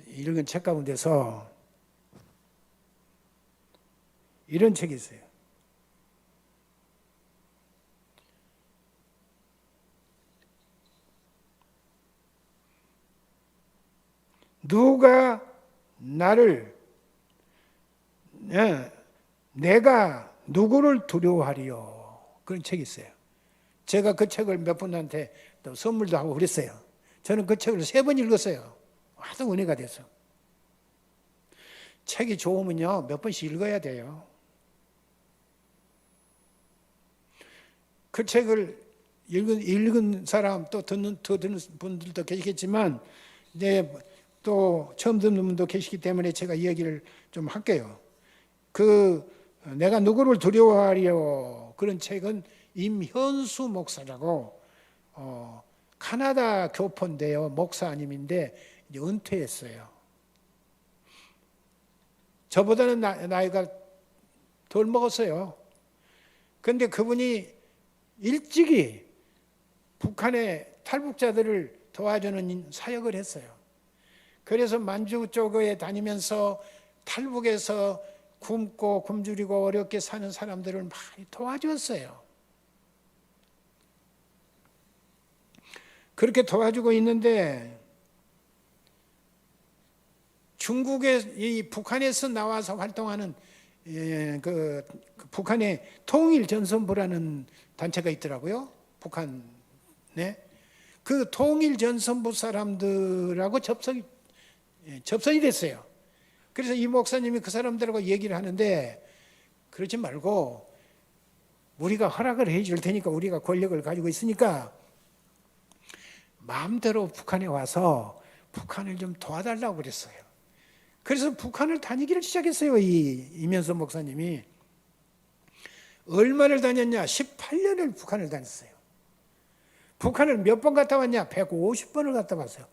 읽은 책 가운데서 이런 책이 있어요. 누가 나를 내가 누구를 두려워하리요? 그런 책이 있어요. 제가 그 책을 몇 분한테 또 선물도 하고 그랬어요. 저는 그 책을 3번 읽었어요. 하도 은혜가 돼서. 책이 좋으면요 몇 번씩 읽어야 돼요. 그 책을 읽은 사람 또 듣는 분들도 계시겠지만 또 처음 듣는 분도 계시기 때문에 제가 이야기를 좀 할게요. 내가 누구를 두려워하리요? 그런 책은 임현수 목사라고 카나다 교포인데요. 목사님인데 이제 은퇴했어요. 저보다는 나이가 덜 먹었어요. 그런데 그분이 일찍이 북한의 탈북자들을 도와주는 사역을 했어요. 그래서 만주 쪽에 다니면서 탈북에서 굶주리고 어렵게 사는 사람들을 많이 도와줬어요. 그렇게 도와주고 있는데 중국의 북한에서 나와서 활동하는 그 북한의 통일전선부라는 단체가 있더라고요. 북한에 그 통일전선부 사람들하고 접선이 됐어요. 그래서 이 목사님이 그 사람들하고 얘기를 하는데 그러지 말고 우리가 허락을 해줄 테니까 우리가 권력을 가지고 있으니까 마음대로 북한에 와서 북한을 좀 도와달라고 그랬어요. 그래서 북한을 다니기를 시작했어요. 이면수 목사님이. 얼마를 다녔냐? 18년을 북한을 다녔어요. 북한을 몇 번 갔다 왔냐? 150번을 갔다 왔어요.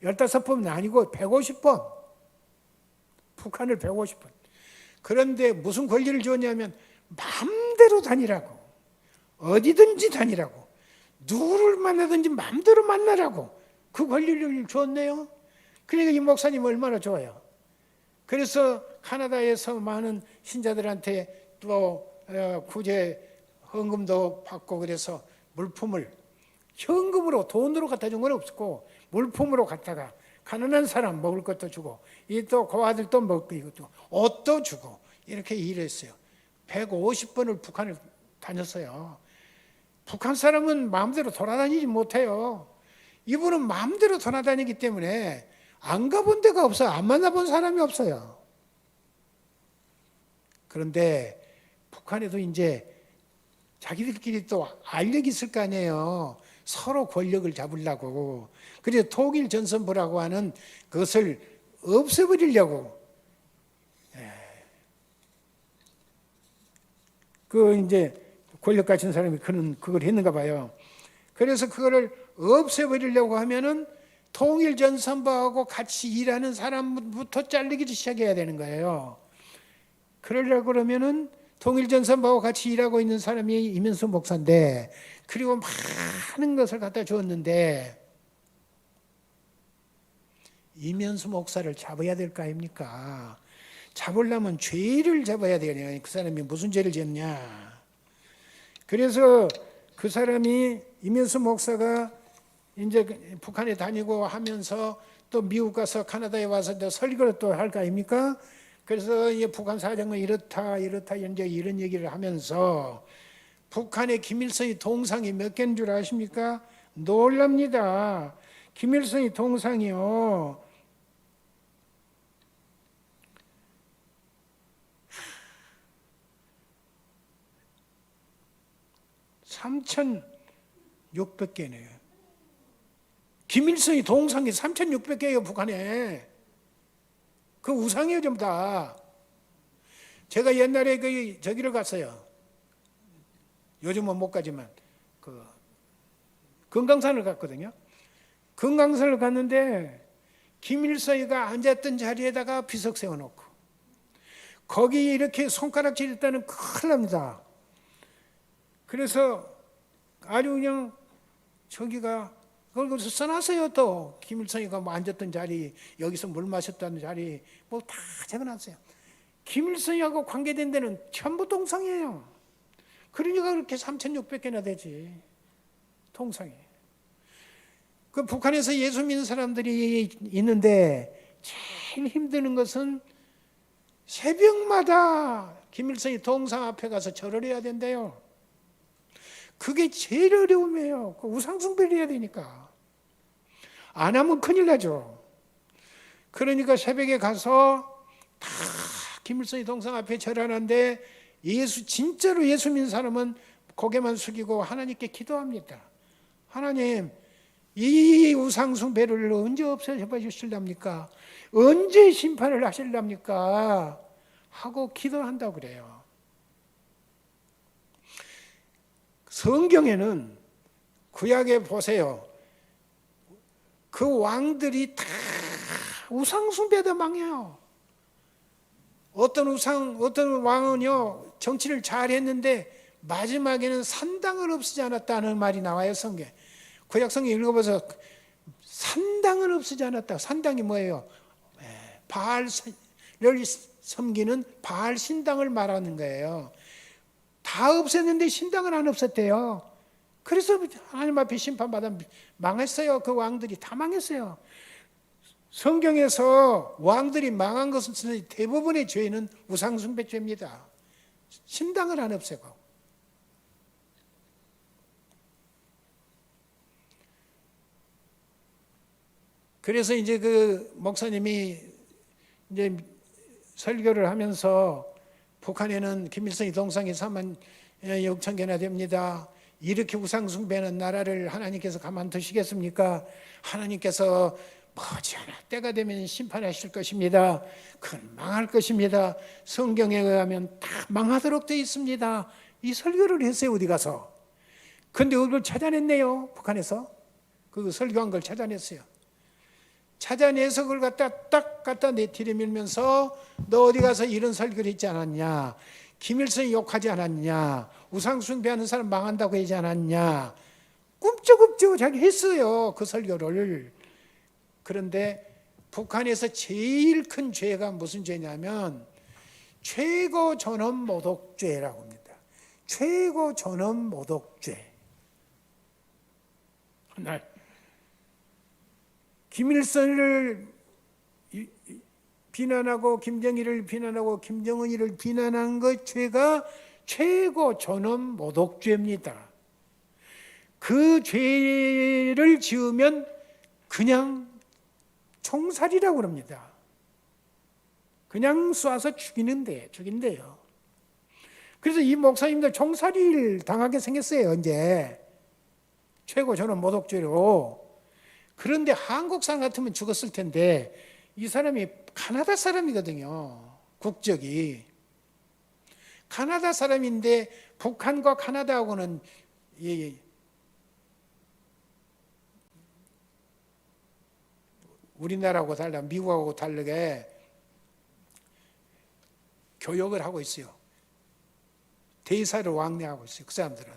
15번은 아니고 150번. 북한을 150번. 그런데 무슨 권리를 줬냐면 마음대로 다니라고. 어디든지 다니라고. 누구를 만나든지 마음대로 만나라고. 그 권리를 줬네요. 그러니까 이 목사님 얼마나 좋아요. 그래서 카나다에서 많은 신자들한테 또 구제 헌금도 받고 그래서 물품을 현금으로 돈으로 갖다 준 건 없었고 물품으로 갖다가 가난한 사람 먹을 것도 주고 이 또 고아들도 먹고 이것도 옷도 주고 이렇게 일했어요. 150번을 북한을 다녔어요. 북한 사람은 마음대로 돌아다니지 못해요. 이분은 마음대로 돌아다니기 때문에 안 가본 데가 없어요. 안 만나본 사람이 없어요. 그런데 북한에도 이제 자기들끼리 또 알력이 있을 거 아니에요. 서로 권력을 잡으려고. 그래서 통일 전선부라고 하는 그것을 없애버리려고. 그 이제 권력 가진 사람이 그걸 했는가 봐요. 그래서 그거를 없애버리려고 하면은 통일 전선부하고 같이 일하는 사람부터 자르기 시작해야 되는 거예요. 그러려고 그러면은 통일전선부하고 같이 일하고 있는 사람이 이면수 목사인데 그리고 많은 것을 갖다 주었는데 이면수 목사를 잡아야 될 거 아닙니까? 잡으려면 죄를 잡아야 되냐. 그 사람이 무슨 죄를 지었냐. 그래서 그 사람이 이면수 목사가 이제 북한에 다니고 하면서 또 미국 가서 카나다에 와서 또 설교를 또 할 거 아닙니까? 그래서 이 북한 사정은 이렇다 이제 이런 얘기를 하면서 북한의 김일성의 동상이 몇 개인 줄 아십니까? 놀랍니다. 김일성의 동상이요. 3,600개네요. 김일성의 동상이 3,600개예요, 북한에. 그 우상이에요, 전부 다. 제가 옛날에 저기를 갔어요. 요즘은 못 가지만 금강산을 갔거든요. 금강산을 갔는데 김일성이가 앉았던 자리에다가 비석 세워놓고 거기 이렇게 손가락질 했다는 큰일 납니다. 그래서 아주 그냥 저기가 그걸 거기서 써놨어요. 또 김일성이가 뭐 앉았던 자리, 여기서 물 마셨다는 자리 뭐 다 적어놨어요. 김일성이하고 관계된 데는 전부 동상이에요. 그러니까 그렇게 3,600개나 되지. 동상이. 그 북한에서 예수 믿는 사람들이 있는데 제일 힘드는 것은 새벽마다 김일성이 동상 앞에 가서 절을 해야 된대요. 그게 제일 어려움이에요. 그 우상숭배를 해야 되니까. 안 하면 큰일 나죠. 그러니까 새벽에 가서 다 김일성이 동상 앞에 절하는데 진짜로 예수 믿는 사람은 고개만 숙이고 하나님께 기도합니다. 하나님, 이 우상숭배를 언제 없애줘 주실랍니까? 언제 심판을 하실랍니까? 하고 기도한다고 그래요. 성경에는 구약에 보세요. 그 왕들이 다 우상숭배하다 망해요. 어떤 왕은요, 정치를 잘 했는데 마지막에는 산당을 없애지 않았다는 말이 나와요, 성경. 구약 성경 읽어보세요. 산당을 없애지 않았다. 산당이 뭐예요? 바알을 섬기는 바알 신당을 말하는 거예요. 다 없앴는데 신당을 안 없앴대요. 그래서 하나님 앞에 심판받아 망했어요. 그 왕들이 다 망했어요. 성경에서 왕들이 망한 것은 대부분의 죄는 우상숭배죄입니다. 신당을 안 없애고. 그래서 이제 그 목사님이 이제 설교를 하면서 북한에는 김일성이 동상이 6천 개나 됩니다. 이렇게 우상숭배하는 나라를 하나님께서 가만두시겠습니까? 하나님께서 머지않아 때가 되면 심판하실 것입니다. 그건 망할 것입니다. 성경에 의하면 다 망하도록 되어 있습니다. 이 설교를 했어요, 어디 가서. 근데 그걸 찾아냈네요, 북한에서. 그 설교한 걸 찾아냈어요. 찾아내서 그걸 갖다 내티려밀면서 너 어디 가서 이런 설교를 했지 않았냐, 김일성이 욕하지 않았냐, 우상숭배하는 사람 망한다고 하지 않았냐, 꿈쩍꿈쩍 자기 했어요, 그 설교를. 그런데 북한에서 제일 큰 죄가 무슨 죄냐면 최고 존엄 모독죄라고 합니다. 최고 존엄 모독죄. 날 김일성을 비난하고 김정일을 비난하고 김정은이를 비난한 것 죄가 최고 존엄 모독죄입니다. 그 죄를 지으면 그냥 총살이라고 합니다. 그냥 쏴서 죽인대요. 그래서 이 목사님들 총살을 당하게 생겼어요, 이제. 최고 존엄 모독죄로. 그런데 한국 사람 같으면 죽었을 텐데 이 사람이 카나다 사람이거든요. 국적이. 카나다 사람인데 북한과 카나다하고는 우리나라하고 달라, 미국하고 다르게 교역을 하고 있어요. 대사를 왕래하고 있어요. 그 사람들은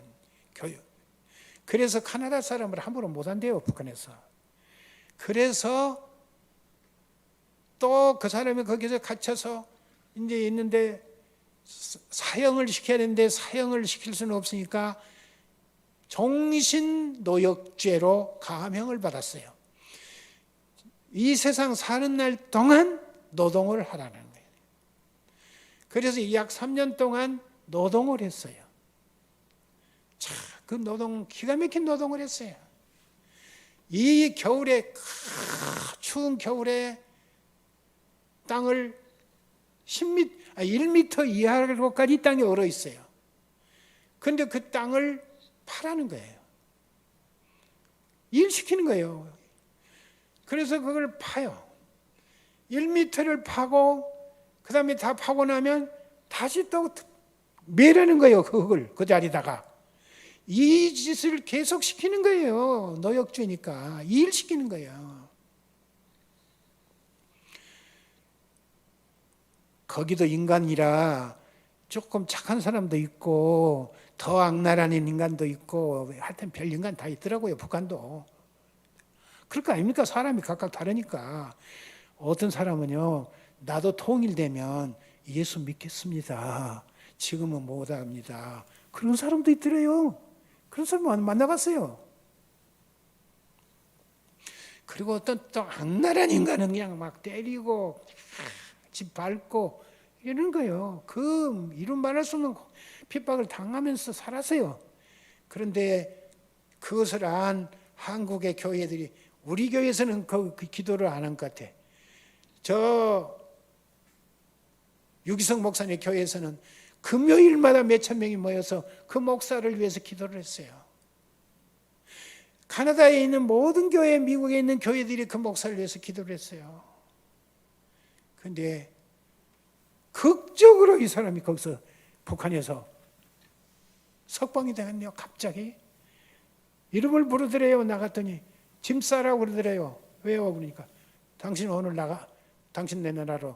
교역. 그래서 카나다 사람을 함부로 못 한대요, 북한에서. 그래서 또 그 사람이 거기서 갇혀서 이제 있는데 사형을 시켜야 되는데 사형을 시킬 수는 없으니까 종신노역죄로 감형을 받았어요. 이 세상 사는 날 동안 노동을 하라는 거예요. 그래서 약 3년 동안 노동을 했어요. 자, 그 노동, 기가 막힌 노동을 했어요. 이 겨울에, 추운 겨울에 땅을 1m 이하로까지 땅이 얼어 있어요. 그런데 그 땅을 파라는 거예요. 일시키는 거예요. 그래서 그걸 파요. 1m를 파고 그 다음에 다 파고 나면 다시 또 매라는 거예요. 그걸 그 자리다가. 이 짓을 계속 시키는 거예요. 노역죄니까. 일시키는 거예요. 거기도 인간이라 조금 착한 사람도 있고 더 악랄한 인간도 있고 하여튼 별 인간 다 있더라고요. 북한도. 그럴 거 아닙니까? 사람이 각각 다르니까. 어떤 사람은요, 나도 통일되면 예수 믿겠습니다. 지금은 못합니다. 그런 사람도 있더래요. 그런 사람 만나봤어요. 그리고 어떤 또 악랄한 인간은 그냥 막 때리고 집 밟고 이러는 거예요. 그 이름 말할 수 없는 핍박을 당하면서 살았어요. 그런데 그것을 안 한국의 교회들이, 우리 교회에서는 그 기도를 안 한 것 같아. 저 유기성 목사님 교회에서는 금요일마다 몇천 명이 모여서 그 목사를 위해서 기도를 했어요. 카나다에 있는 모든 교회, 미국에 있는 교회들이 그 목사를 위해서 기도를 했어요. 그런데 극적으로 이 사람이 거기서 북한에서 석방이 되었네요. 갑자기 이름을 부르더래요. 나갔더니 짐 싸라고 그러더래요. 왜요? 그러니까 당신 오늘 당신 내 나라로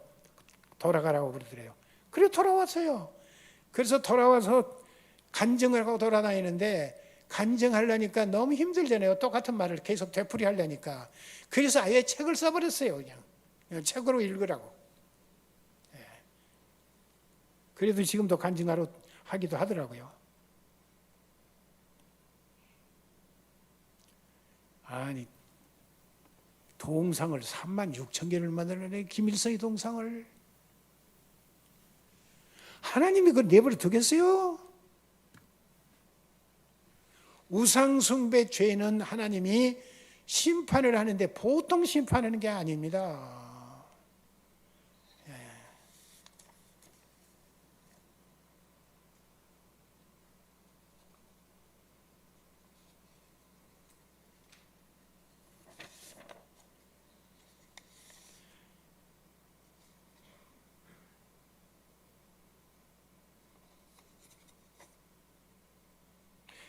돌아가라고 그러더래요. 그래 돌아왔어요. 그래서 돌아와서 간증을 하고 돌아다니는데 간증하려니까 너무 힘들잖아요. 똑같은 말을 계속 되풀이하려니까. 그래서 아예 책을 써버렸어요. 그냥 책으로 읽으라고. 그래도 지금도 간증하러 하기도 하더라고요. 아니, 동상을 36,000개를 만들어내, 김일성의 동상을. 하나님이 그걸 내버려 두겠어요? 우상숭배 죄는 하나님이 심판을 하는데 보통 심판하는 게 아닙니다.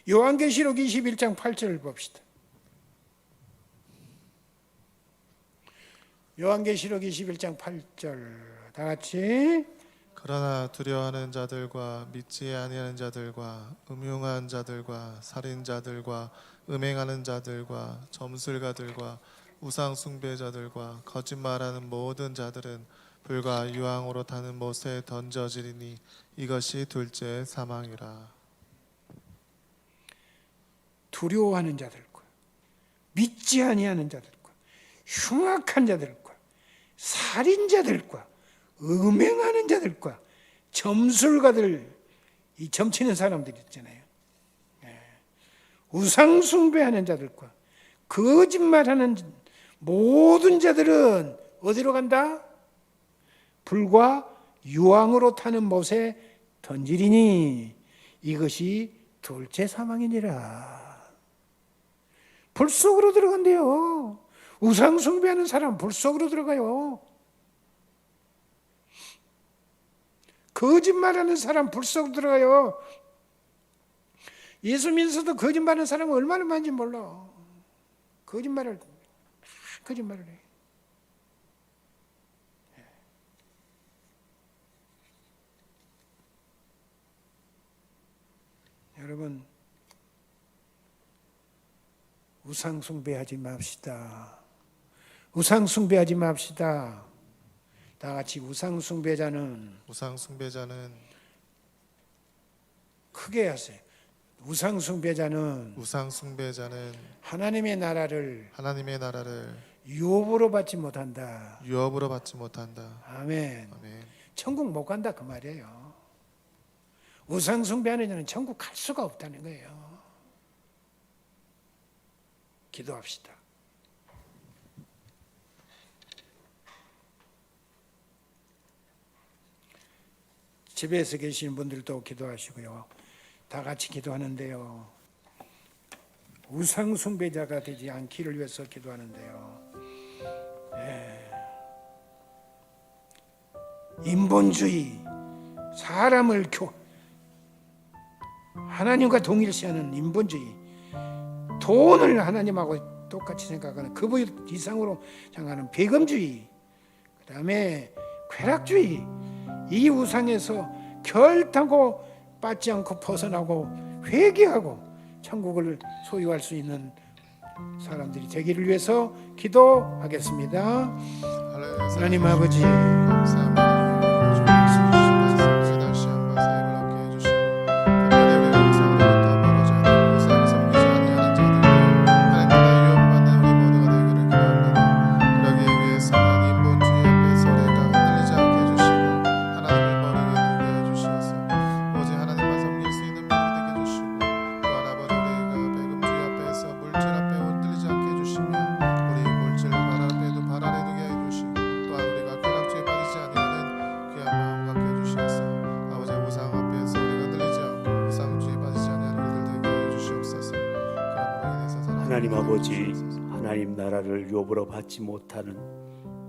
요한계시록 21장 8절을 봅시다. 요한계시록 21장 8절 다 같이. 그러나 두려워하는 자들과 믿지 아니하는 자들과 음흉한 자들과 살인자들과 음행하는 자들과 점술가들과 우상 숭배자들과 거짓말하는 모든 자들은 불과 유황으로 타는 못에 던져지리니 이것이 둘째 사망이라. 두려워하는 자들과 믿지 아니하는 자들과 흉악한 자들과 살인자들과 음행하는 자들과 점술가들, 이 점치는 사람들 있잖아요. 우상 숭배하는 자들과 거짓말하는 모든 자들은 어디로 간다? 불과 유황으로 타는 못에 던지리니 이것이 둘째 사망이니라. 불 속으로 들어간대요. 우상 숭배하는 사람 불 속으로 들어가요. 거짓말하는 사람 불 속으로 들어가요. 예수 믿어서도 거짓말하는 사람은 얼마나 많은지 몰라. 거짓말을 해. 여러분, 우상 숭배하지 맙시다. 우상 숭배하지 맙시다. 다 같이 우상 숭배자는 크게 하세요. 우상 숭배자는 하나님의 나라를 유업으로 받지 못한다. 아멘. 천국 못 간다 그 말이에요. 우상 숭배하는 자는 천국 갈 수가 없다는 거예요. 기도합시다. 집에서 계시는 분들도 기도하시고요. 다 같이 기도하는데요. 우상 숭배자가 되지 않기를 위해서 기도하는데요. 인본주의, 사람을 하나님과 동일시하는 인본주의, 돈을 하나님하고 똑같이 생각하는 그분 이상으로 생각하는 배금주의, 그 다음에 쾌락주의, 이 우상에서 결단코 빠지 않고 벗어나고 회개하고 천국을 소유할 수 있는 사람들이 되기를 위해서 기도하겠습니다. 하나님 아버지, 감사합니다. 하나님 아버지, 하나님 나라를 유업으로 받지 못하는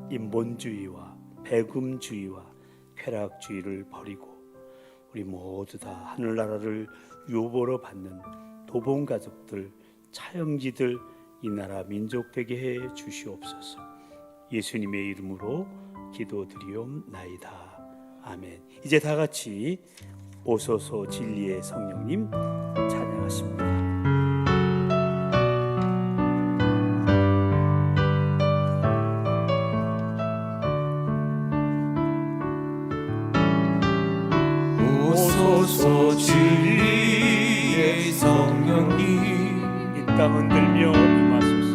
인본주의와 배금주의와 쾌락주의를 버리고 우리 모두 다 하늘나라를 유업으로 받는 도본 가족들, 차영지들, 이 나라 민족 되게 해 주시옵소서. 예수님의 이름으로 기도드리옵나이다. 아멘. 이제 다 같이 오소서 진리의 성령님 찬양하십니다. 오소서 진리의 성령님, 이 땅 흔들며 임하소서.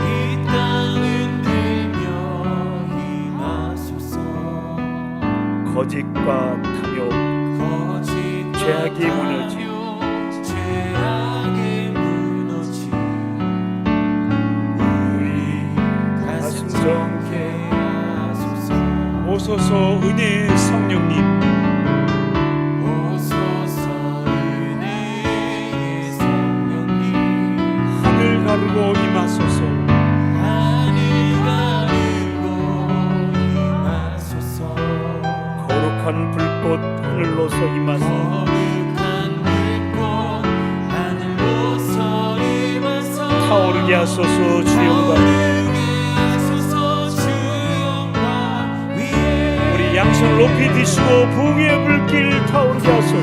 이 땅 흔들며 임하소서. 거짓과 탐욕, 죄악이 무너지 우리 가슴 정케 하소서. 오소서 은혜의 성령님, 가르고 임하소서. 거룩한 불꽃 하늘로서 임하소서. 타오르게 하소서 주 영광. 우리 양손 높이 드시고 부흥의 불길 타오르게 하소서.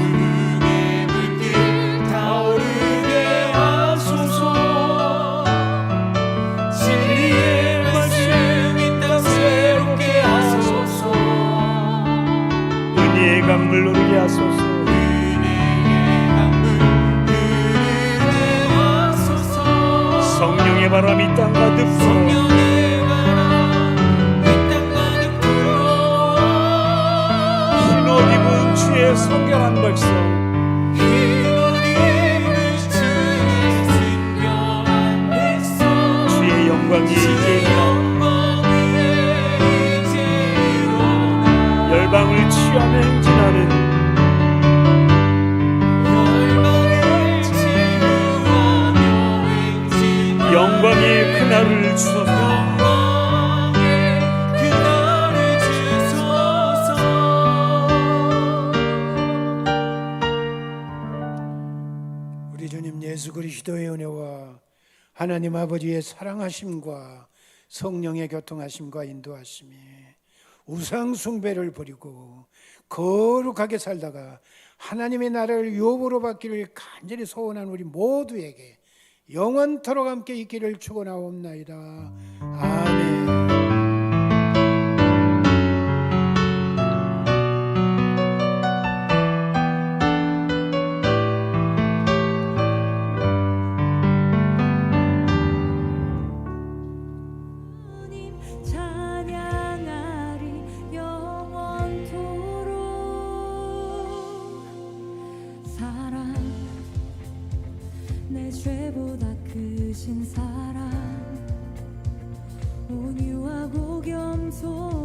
은혜의 강물 흐르게 하소서. 성령의 바람이 땅 가득 불어 흰옷 입은 주의 성결한 백성 주의 영광이 이제 열방을 취하며 행진하는 영광의 그날을 주소서. 우리 주님 예수 그리스도의 은혜와 하나님 아버지의 사랑하심과 성령의 교통하심과 인도하심이 우상 숭배를 버리고 거룩하게 살다가 하나님의 나라를 유업으로 받기를 간절히 소원한 우리 모두에게 영원토록 함께 있기를 축원하옵나이다. 아멘. 찬양하리 영원토록. 사랑 내 죄보다 크신 사랑 온유하고 겸손